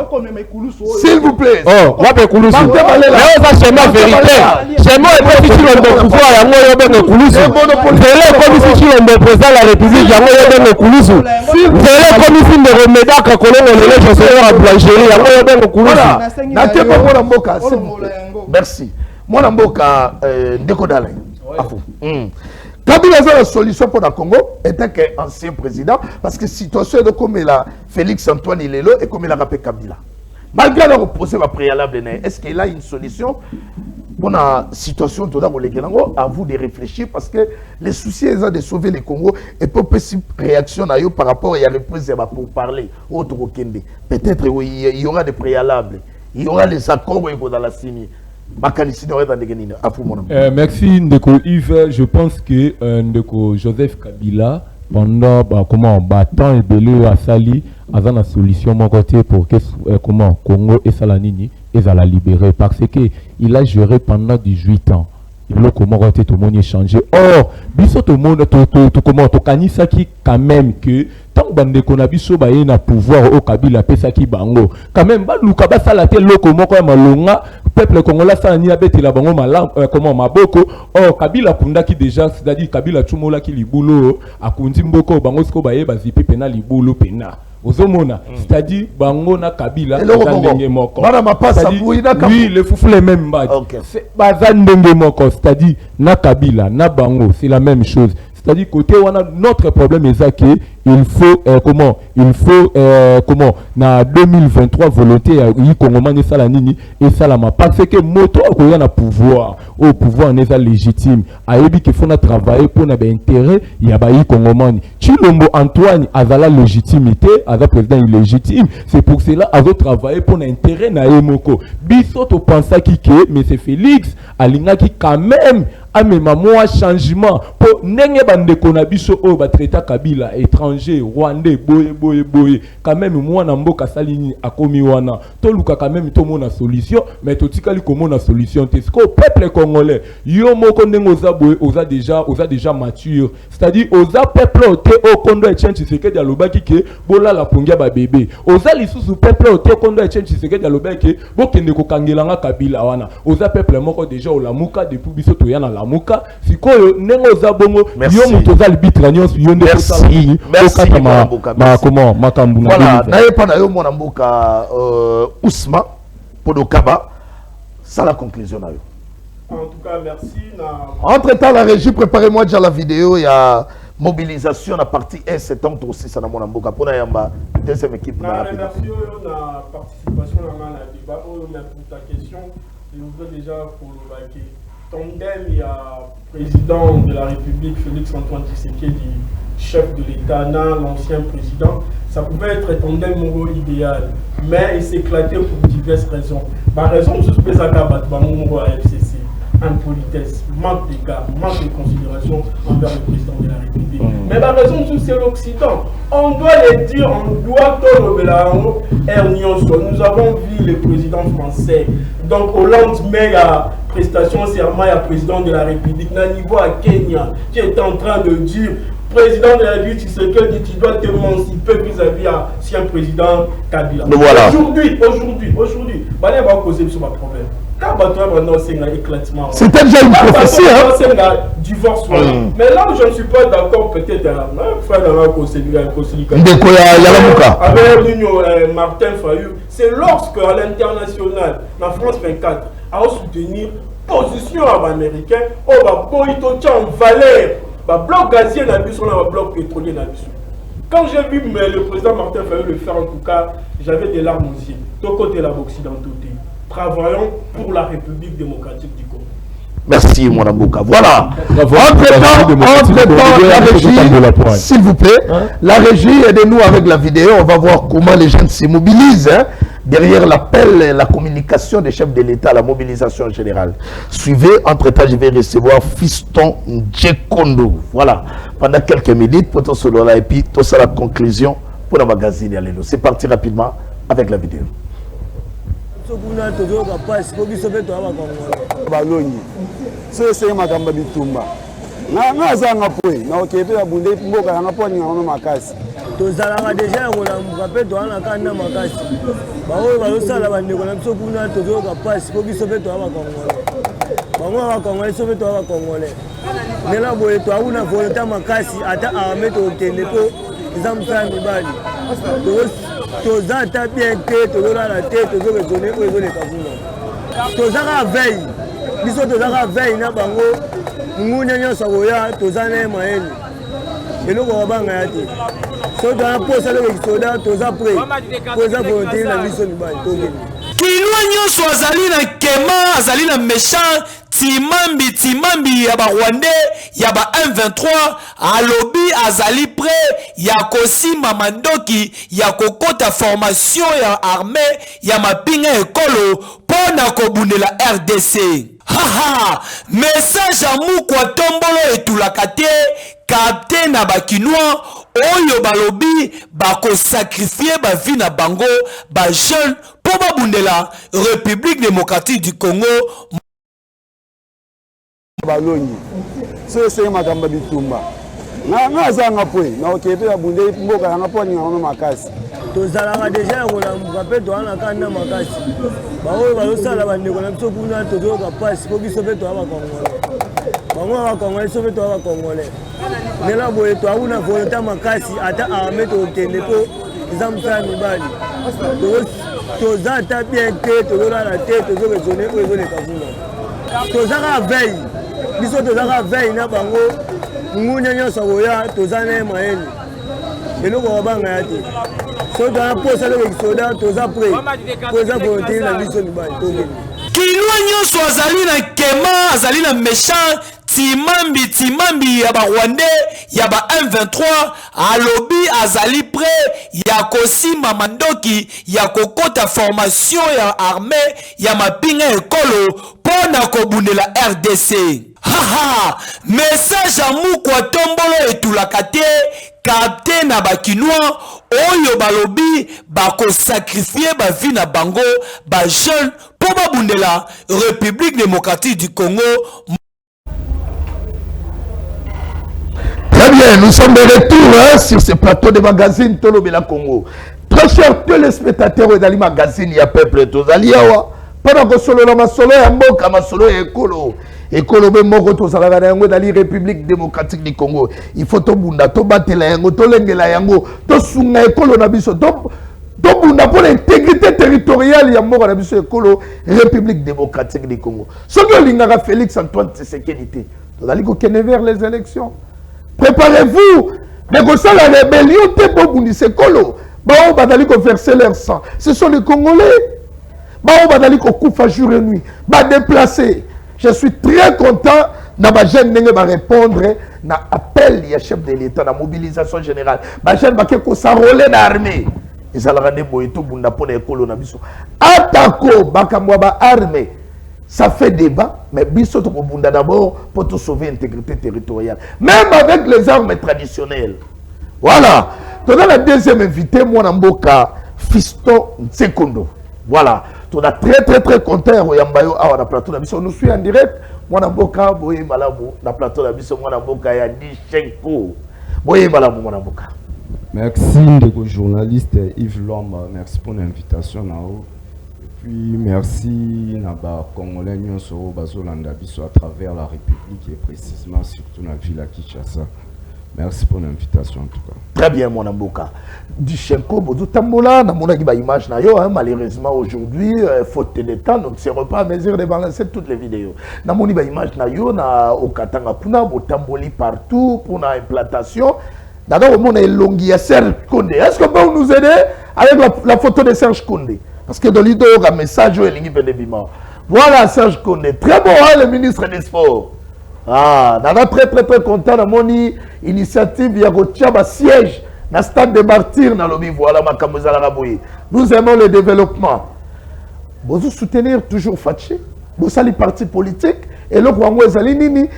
S'il vous plaît. Oh, wape kulusu. Mais ça c'est ma vérité. C'est moi et pas si le pouvoir yango yobenge kulusu. C'est comme si le président de la République yango yobenge kulusu. C'est comme si le remède ka kolongo le chasseur à boulangerie yango yobenge kulusu. Natie pas mon mboka, s'il vous plaît. Merci. Mon mboka Ndeko Dalin. Kabila a la solution pour le Congo était qu'ancien président, parce que situation de comme il a Félix Antoine Ilelo et comme il a rappelé Kabila. Malgré le procès préalable, est-ce qu'il a une solution pour la situation de à vous de réfléchir parce que les soucis sont de sauver le Congo et pour possible réaction par rapport à la reprise pour parler autre peut-être il y aura des préalables, il y aura les accords dans la signer. Merci Ndeko Yves. Je pense que Ndeko Joseph Kabila pendant temps et belé à Sali a une solution mon côté pour que comment Congo et Salanini et la libérer parce que il a géré pendant 18 ans. Il a comment tout le monde changé. Or, biso tout le monde tout comment to kanisa qui quand même que tant bande qu'on a biso ba na pouvoir au Kabila pesa ki bango. Quand même ba luka ba sala te loko moko ya malonga peuple congolais ça ni abeti la bango malam comment maboko. Or Kabila kunda ki déjà c'est-à-dire Kabila tumola ki libulo akundi mboko bango siko ba yeba zipi pena libulo pena. Ozomona, c'est-à-dire bango na Kabila ndenge moko. Oui, le foufou les mêmes badges. C'est bazan ndenge moko, c'est-à-dire na Kabila, na bango, c'est la même chose. C'est-à-dire côté on a notre problème est que il faut comment na 2023 volonté y Congomani salanini et salama parce que moto ko na pouvoir au pouvoir n'est pas légitime ayebi qu'il faut na travailler pour na intérêt ya ba y Congomani Chilombo Antoine azala légitimité aza président illégitime c'est pour cela azo travailler pour na intérêt na emoko biso to pensa ki que mais c'est Félix alinga ki quand même amema moi changement pour ndenge bande kona biso o ba traiter Kabila étranger rwandais boye quand même moi na mboka salini akomi wana to luka quand même to mona solution mais to tikali ko mona solution te ce peuple congolais yo moko ndenge oza déjà mature c'est-à-dire oza peuple te o kondo etchange seke dia lobaki ke bola la pongia ba bébé oza lisusu peuple te kondo etchange seke dia lobaki bo kende ko kangelanga Kabila wana oza peuple moko déjà o lamuka depuis biso to yana lamuka sikoyo ndenge oza bongo yo muto za libitre nyonso yo ndeko salini comment makambu na voilà naye pa na yo mona mboka Ousma Podokaba ça la conclusion na yo en tout cas merci entre temps la régie préparez-moi déjà la vidéo il y a mobilisation à partie 1 septembre aussi ça na mona mboka pona yamba deuxième équipe na remercie na participation na débat na pour ta question je voudrais déjà pour le tandem il y a président de la République Félix Antoine Tshisekedi chef de l'État, l'ancien président, ça pouvait être un tandem moro idéal, mais il s'est éclaté pour diverses raisons. Par raison, je suis pas à Moro à FCC, impolitesse, manque d'égard, manque de considération envers le président de la République. Mais la raison, c'est l'Occident. On doit le dire, on doit tout le nous avons vu le président français. Donc, au lendemain, il y a prestation serment, il y a président de la République, à niveau à Kenya, qui est en train de dire président de la République Tshisekedi, tu dois t'émanciper vis-à-vis à l'ancien président Kabila. Voilà. Aujourd'hui, on va causer sur ma problème. C'était déjà une prophétie. Divorce. Mais là où je ne suis pas d'accord, peut-être, avec Martin Fayou, c'est lorsque à l'international, la France 24, a soutenu position américaine, on va en valeur, bloc gazier, bloc pétrolier. Quand j'ai vu le président Martin Fayou le faire, en tout cas, j'avais des larmes aux yeux. De côté la occidentaux. Travaillons pour la République démocratique du Congo. Merci, mon Amboka. Voilà. Entre-temps, la régie, s'il vous plaît, la régie, aidez-nous avec la vidéo. On va voir comment les jeunes se mobilisent derrière l'appel et la communication des chefs de l'État, la mobilisation générale. Suivez, entre-temps, je vais recevoir Fiston Ndjekondo. Voilà. Pendant quelques minutes, pour tout cela, et puis tout ça, la conclusion pour le magazine. C'est parti rapidement avec la vidéo. balongi so c'est makamba bitumba na zanga poi na okepe ya bunde mboka yanga poni ngano makasi tozalaka deja kolambuka pe toana kanda makasi baoyo balosala bandeko na biso kuna tozoyoka pasi po biso pe toaba kongole bango bakongole so pe toaba kongole nela boye toakuna volonté makasi ata arme tokende po eza mosala mibali toza ata bien te tozolala te tozoresone oyo ezoleka kuna tozaka veille biso tozaka veille na bango nguna nyonso akoya toza na ye mayele eloko babanga ya te so toza posa eloko kisoda toza pre po eza volonté na biso mibali tokende kilwa nyonso azali na kema azali na méchant timambi ya ba Rwandais ya ba M23 alobi azali prêt ya kosimba mandoki ya kokota formation ya armée ya mapinga ekolo pona kobundela RDC. Haha, message amu kwa tombolo etulaka te capté na bakinois oyo balobi bako sacrifier ba vie na bango ba jeune po babundela République démocratique du Congo. balongi so c'est makamba bitumba na zanga poi na okepe ya bunde mboka yanga poni ngano makasi tozalaka deja kolambuka pe toana kanda makasi baoyo balosala bandeko na biso kuna tozoyoka pasi po biso pe toaba kongole bango bakongole so pe toaba kongole nela boye toakuna volonté makasi ata arme tokende po eza mosala mibali toza ata bien te tozolala te tozoresone oyo ezoleka kuna tozaka veille biso tozaka veille na bango nguna nyonso akoya toza na ye mayele eloko babanga ya te so toza posa eloko kisoda toza pre po eza volonté na biso mibali tokende kilwa nyonso azali na kema azali na méchant timambi ya ba Rwandais ya ba M23 alobi azali prêt ya kosimba mandoki ya kokota formation ya armée ya mapinga ekolo pona kobundela RDC. Haha, message amu kwa tombolo etulaka te capté na bakinois oyo balobi bako sacrifier ba vie na bango ba jeune po babundela République démocratique du Congo. Très bien, nous sommes de retour sur ce plateau de magazine Tolobela Congo. Très chers téléspectateurs de magazine, il y a peuple Tozaliawa. Pendant que solo la masolo ya mboka masolo ya ekolo. Ekolo be moko tozalaka na yango dali République démocratique du Congo. Il faut tobunda tobatela yango tolengela yango tosunga ekolo na biso tobunda pour l'intégrité territoriale ya mboka na biso ekolo République démocratique du Congo. Soki olingaka Félix Antoine Tshisekedi tozali kokende vers les élections. Préparez-vous, mais que ça la rébellion te bobundise ekolo. Bao badali ko verser leur sang. Ce sont les Congolais. Bao badali ko koufa jour et nuit. Ba déplacer. Je suis très content na ba jeune nenge ba répondre na appel ya chef de l'État na mobilisation générale. Ba jeune ba ke ko s'enrôler na armée. Ils allaient de boyeto bunda pona ekolo na biso. Atako bakamwa ba armée. Ça fait débat, mais biso to bunda d'abord pour te sauver l'intégrité territoriale. Même avec les armes traditionnelles. Voilà. Tu as la deuxième invité, mon amboka, Fiston Ndjekondo. Voilà. Tu es très content. On nous suit en direct. Mon amboka, boye malamu, na plateau la biso, mon amboka ya Dichenko. boye bala mon amboka. Merci ndeko journaliste Yves Lomba, merci pour l'invitation nao. Et puis merci naba congolais nyonso bazolanda biso à travers la République et précisément surtout na ville à Kinshasa. Merci pour l'invitation en tout cas. Très bien mon amboka. Dichenko bozo tambola na mona ki ba image na yo malheureusement aujourd'hui faute de temps donc c'est pas à mesure de balancer toutes les vidéos. Na moni ba image na yo na okatanga kuna bo tamboli partout pour la implantation. D'abord, on a Longi à Serge Koundé. Est-ce qu'on peut nous aider avec la photo de Serge Koundé? Parce que dans l'idée, il y a un message où il y a voilà Serge Koundé. Très bon, hein, le ministre des Sports. Ah, on est très content de mon initiative. Il y a un siège dans le stade des martyrs dans le voilà, nous aimons le développement. Vous soutenir toujours Fatché. Vous allez parti politique. Et le Kwango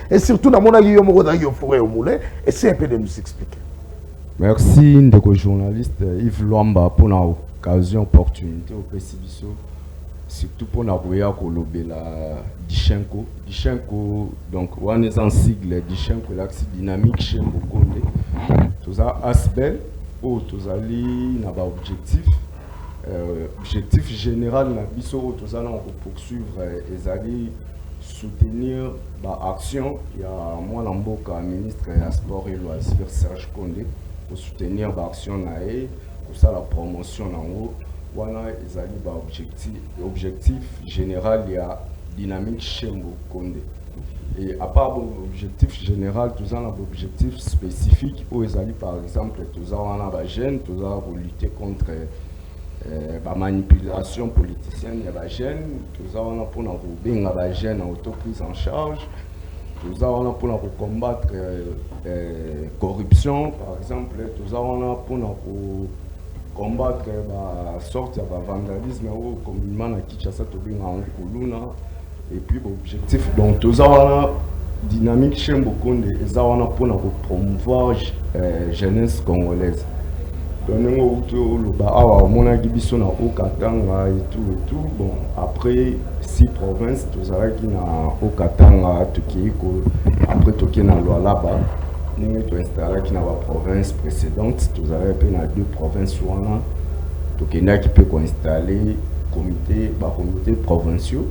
et surtout dans mon avis, essayez un peu de nous expliquer. Merci ndeko journaliste Yves Lomba pour l'occasion, opportunité au Pessibiso, surtout pour la kolobela Dichenko. Dichenko, donc on est en sigle Dichenko, l'axe dynamique chez Mokonde. Tout ça aspect où tout ça n'a objectif. Objectif général na biso tout ça on poursuivre et aller soutenir l'action. Il y a moi l'amboka ministre des Sports et Loisirs Serge Koundé pour soutenir l'action nae pour ça la promotion en haut. Voilà ils allaient objectif général il y a dynamique chez Koundé. Et à part l'objectif général, tout ça a un objectif spécifique où ils allaient par exemple tout ça on a gêne, tout ça pour lutter contre la manipulation politicienne de la gêne, tout ça on a pour la gêne auto-prise en charge, tout ça on a pour combattre corruption par exemple, tout ça on a pour combattre la sorte de vandalisme communément à Kinshasa en Kuluna. Et puis l'objectif, donc tout ça on a dynamique chez Mokonde et ça on a pour promouvoir jeunesse congolaise. Mon agibiso na Okatanga et tout. Bon, après 6 provinces, tout ça qui na Okatanga, Tukiko, après Toké na Lualaba, nous avons installé qui na la province précédente, tout ça qui na 2 provinces ouana, Toké na qui peut installer comité provinciaux,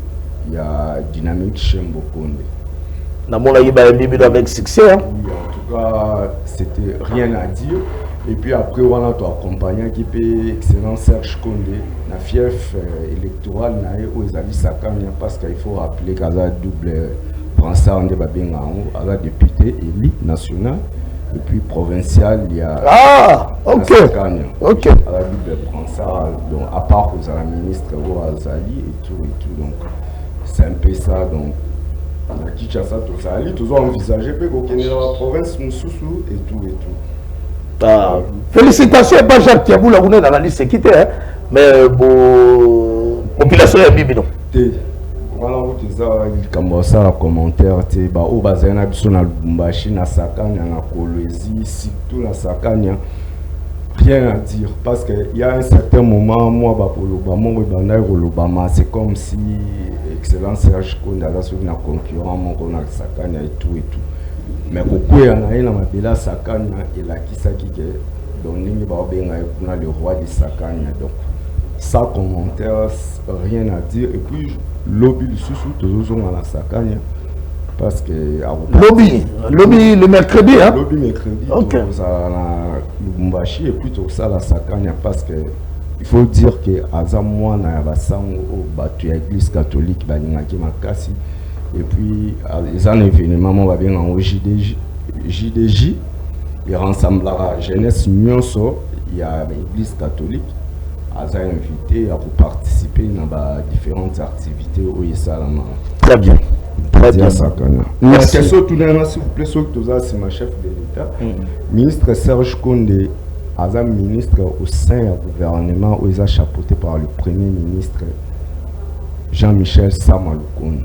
il y a dynamique chez Mokonde. Na mon agibiso avec succès. Oui, en tout cas, c'était rien à dire. Et puis après, on a accompagné qui peut excellent Serge Koundé, la fief électorale où ils allaient s'accompagner parce qu'il faut rappeler qu'il y a double brassard de Babengao, il y a député élu national et puis provincial, il y a ok. Il y a double brassard, donc à part que la ministre ou Azali et tout, donc c'est un peu ça. Donc la Kinshasa, tout ça, ils ont envisagé que la province Moussoussou et tout. Félicitations à pas Jacques Tiabou, la dans la liste qui était, mais bon, population est bibi. Voilà, il commence à commentaire, au bazin, na Lubumbashi, na Sakanya, na Kolwezi, surtout na Sakanya. Rien à dire, parce qu'il y a un certain moment, moi, c'est comme si excellent Serge Koundé a sur un concurrent, mon Sakanya et tout. Mais beaucoup y en a un mabela Sakanya et la Kisaki donc ningi ba benga kuna le roi de Sakanya, donc sans commentaire, rien à dire. Et puis lobby du sous toujours à la Sakanya parce que lobby le mercredi hein, lobby mercredi OK à la Lubumbashi et puis tout ça la Sakanya parce que il faut dire que azamwa na basango au batu ya église catholique baningaki makasi. Et puis, les un événement, on va bien en JDJ, il rassemblera la jeunesse Nyonso, il y a l'église catholique, a invité à participer dans différentes activités où il y a Très bien. Très bien. Merci. La question, tout le monde, s'il vous plaît, c'est ma chef de l'État. Ministre Serge Koundé, un ministre au sein du gouvernement où il est chapeauté par le Premier ministre Jean-Michel Samaloukoun.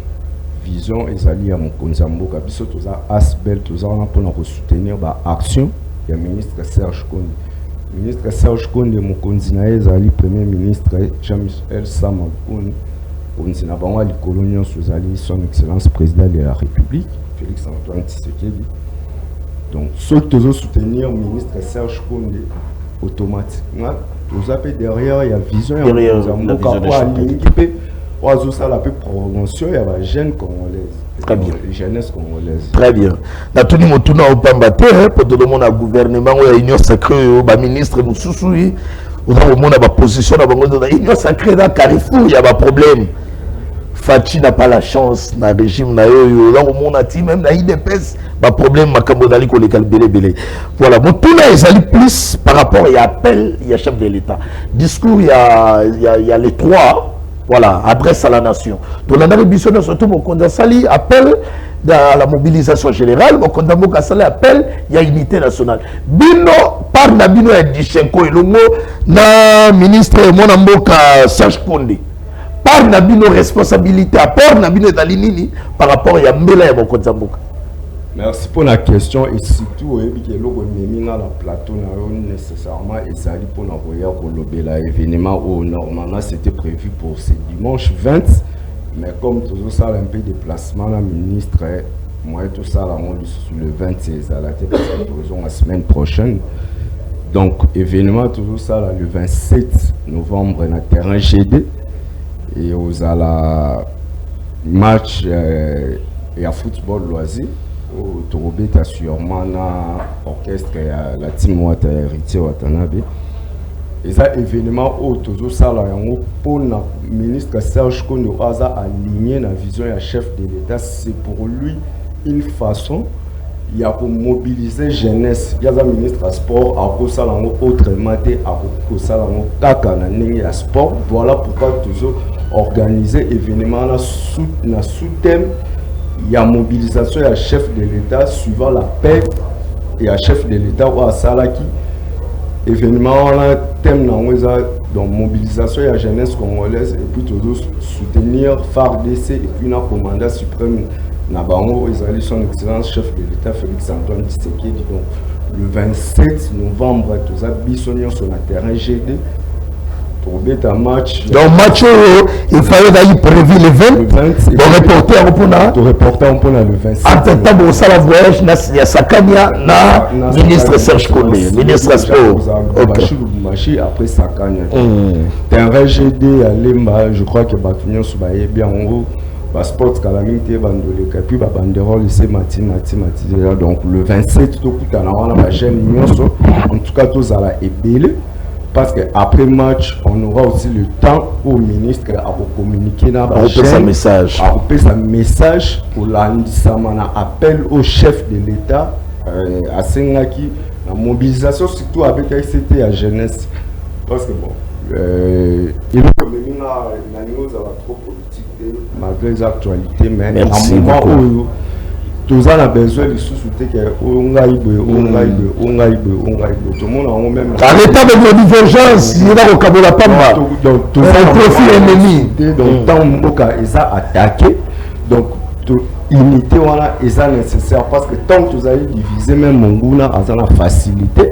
Vision et alliés à mon Konzamboka, biso toza asbel toza on a pour soutenir l'action du ministre Serge Koundé. Ministre Serge Koundé mon konzina ezali premier ministre Jean-Michel Samaloukoun konzina bango ali colonion sous ali son excellence président de la République Félix Antoine Tshisekedi. Donc, ceux qui doivent soutenir le ministre Serge Koundé, automatiquement, vous avez derrière, il y a vision, il y a la promotion, il y a la jeune congolaise. Très bien. Jeunesse congolaise. Très bien. Dans tout le monde, pour tout le monde, le gouvernement, il y a union sacrée, le ministre, nous soucions, on a une position, l'union sacrée dans Carrefour, il y a un problème. Fachi n'a pas la chance dans le régime, là où on a dit même dans l'IDPS, le problème, voilà, tout le monde plus par rapport à l'appel, il y a chef de l'État. Discours, il y a les trois. Voilà, adresse à la nation. Donc, on a révisionné surtout mon candidat Sali appelle à la mobilisation générale, mon candidat Sali appelle il y a unité nationale. Bino, par Nabino et Dichenko et Longo, na ministre Monamboka Serge Koundé. Par Nabino responsabilité, à part Nabino Dalinini par rapport à Mbela et mon candidat. Merci pour la question et surtout la plateau nécessairement et ça pour l'envoyer l'événement où normalement c'était prévu pour ce dimanche 20 mais comme toujours ça un peu de déplacement la ministre moi tout ça le 26 à la tête la semaine prochaine donc événement toujours ça là, le 27 novembre dans terrain GD et aux la match et à football loisir Torobé a sûrement l'orchestre et la team Wata héritier Watanabe. Et ça événement où toujours ça là pour le ministre Serge Koundé a aligné la vision du chef de l'État. C'est pour lui une façon il y a pour mobiliser jeunesse. Il y a un ministre sport à cause ça autrement à cause ça la sport. Voilà pourquoi toujours organiser événement là sous thème. Il y a mobilisation et un chef de l'État suivant la paix et un chef de l'État ou à Salaki. Événement, là, thème donc mobilisation et la jeunesse congolaise et puis toujours soutenir FARDC et puis le commandant suprême Nabango, son excellence chef de l'État Félix Antoine Tshisekedi. Donc le 27 novembre, tout ça, Bissonion sur le terrain GD. Match. Donc match il fallait d'ailleurs prévu le 20. Le reporter pour le 27. En ça la voyage il y a Sakania na ministre Serge Koundé, ministre sport. Après Sakania. Terrain GD à Lemba, je crois que Batunion Soubaye bien en haut. Sport calamité bandolé puis banderole c'est matin donc le 27 tout coup la chaîne en tout cas tous à la ébélé. Parce qu'après match, on aura aussi le temps au ministre à communiquer dans la chaîne, à message pour l'appel au chef de l'État à Sengaki, la mobilisation surtout avec ICT à jeunesse. Parce que bon, il est comme la news trop politique malgré les actualités, mais à un moment où tout ça a besoin de sous-souter que tout le monde a même à l'état de divergence il y a au Kabola Pamba donc tout ça profil ennemi donc tant Mboka ils a attaqué donc unité voilà ils a nécessaire parce que tant que vous avez divisé même Monguna a la facilité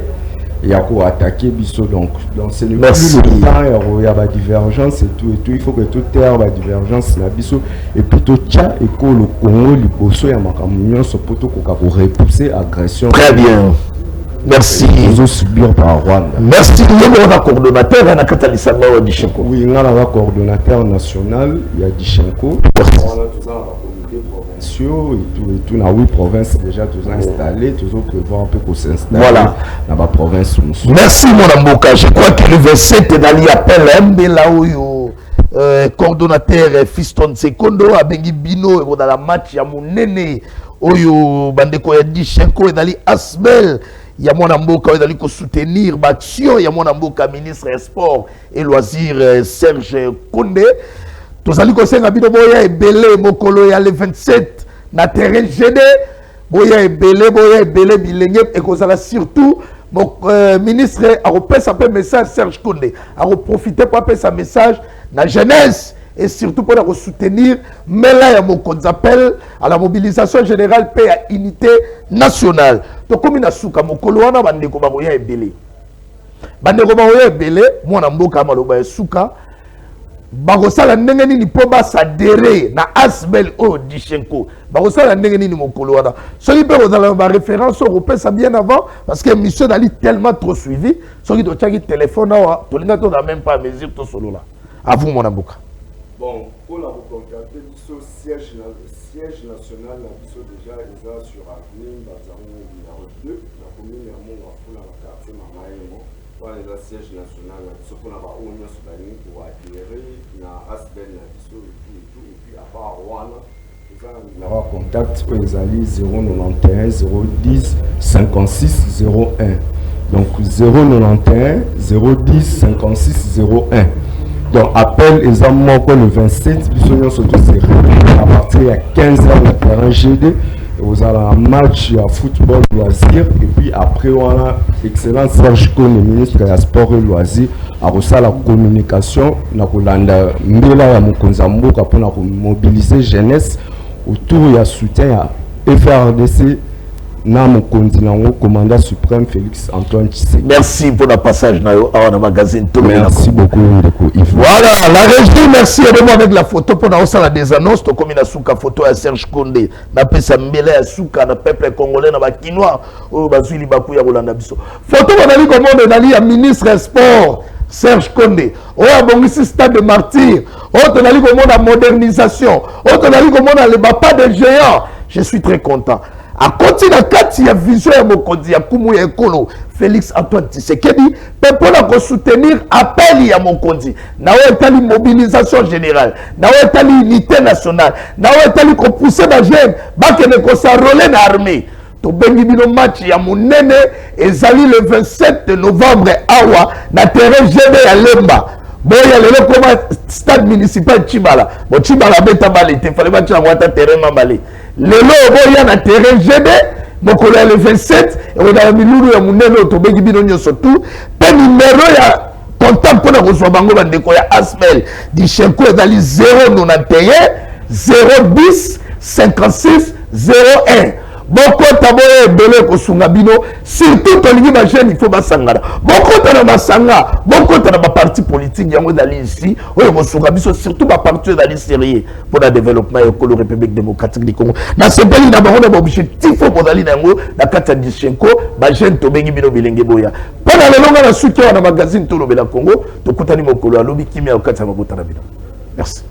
il y a quoi attaquer biso donc c'est le plus le temps il y a la divergence et tout il faut que tout terre la divergence la biso et plutôt tcha et que le Congo liboso ya makamunion so poto ko repousser agression. Très bien. Merci. Ils subir par Rwanda. Merci. Il y a un coordonnateur à Nakatalisanga ou Dichenko. Oui, il y a un coordonnateur national, il y a Dichenko. On a tout ça provinciaux et tout dans 8 provinces déjà tous installés, toujours prévoir un peu pour s'installer voilà. Dans la province. Merci mon Amboka. Je crois que le 27 dans l'appel là où coordonnateur Fiston Sekondo a bengi bino dans la match ya monene oyo bandeko ya Dichenko et dali Asbel il y a mon Amboka dali ko soutenir l'action il y a mon Amboka ministre des sports et loisirs Serge Koundé tozali ko senga bino boya ebele mokolo ya le 27 na terrain GD boya ebele bilenge et kozala surtout mon ministre a repris un message Serge Koundé a profité pour appeler sa message la jeunesse et surtout pour soutenir mais là il y a mon appel à la mobilisation générale paix à unité nationale donc comme il a souka mon coloana bandeko baroya ebele bandeko baroya ebele moi na mboka maloba souka bakosala ndenge nini po basadere na Asbel o Dishenko bakosala ndenge nini mokolo wana soki pe kozala ba référence européenne bien avant parce que mission dali tellement trop suivi soki to tchaki téléphone awa to linga to na même pas mesure to solo là à vous mon amboka. Bon pour la recontacter biso siège national na biso déjà eza sur avenue Bazarou numéro 2 la commune ya Monga pour la quartier Mamaemo pour les siège national na biso pour la ba onyo subani pour acquérir na Asbel na biso et puis à part Rwanda eza na contact pour les alliés 091 010 56 01 donc 091 010 56 01. Donc, appel exactement le 27, à partir de 15h, le terrain GD, vous avez un match à football loisir, et puis après, on a excellent Serge Kone, ministre des Sports et Loisirs, à la communication, on a pour mobiliser jeunesse autour de soutien à FRDC. Nam continent commandant suprême Félix Antoine Tshisekedi. Merci pour le passage dans le magazine. Merci beaucoup. Voilà, la régie, merci. Aidez-moi avec la photo pour la des annonces. Tu comme une souka photo à Serge Kondé. Na pesa mbele à souka na peuple congolais na bakinois ou bazuli baku ya Rolanda biso. Photo banali comme on dali à ministre sport Serge Kondé. Oh abongisi stade de martyr. Oh tonali comme on a modernisation. Oh tonali comme on a le bapa des géants. Je suis très content. À continuer il y a vision ya mokonzi ya kumu ya ekolo Félix Antoine Tshisekedi pour la soutenir appel ya mokonzi na etali mobilisation générale na etali unité nationale na etali ko pousser ba jeune ba ke ne ko s'enrôler na armée to bengi bino match ya monene ezali le 27 novembre awa na terrain GD ya Lemba. Bon, il y a le stade municipal Chibala. Bon, Chibala beta balé, il fallait pas que terrain mabalé. Le lot, il y a un terrain GD, donc on a le 27, et on a mis l'ouro, on a mis l'automobile, on a surtout, le numéro, il y a contact pour nous recevoir Bango Bandeko, il y a Asbel, Dishenko, il y a 091 010 56 01. Beaucoup de belé ko sungabino surtout tolingi ba jeune il faut basangana beaucoup de basanga beaucoup de parti politique yango dali ici oyo ko sungabiso surtout ba parti dali sérieux pour le développement de la République démocratique du Congo na sepeli na bango na objectif pour dali nango na kata Dishenko ba jeune to bengi bino bilenge boya pendant le longa na suki na magazine to lobela Congo to kutani mokolo alobi kimia okata mabota na bino merci.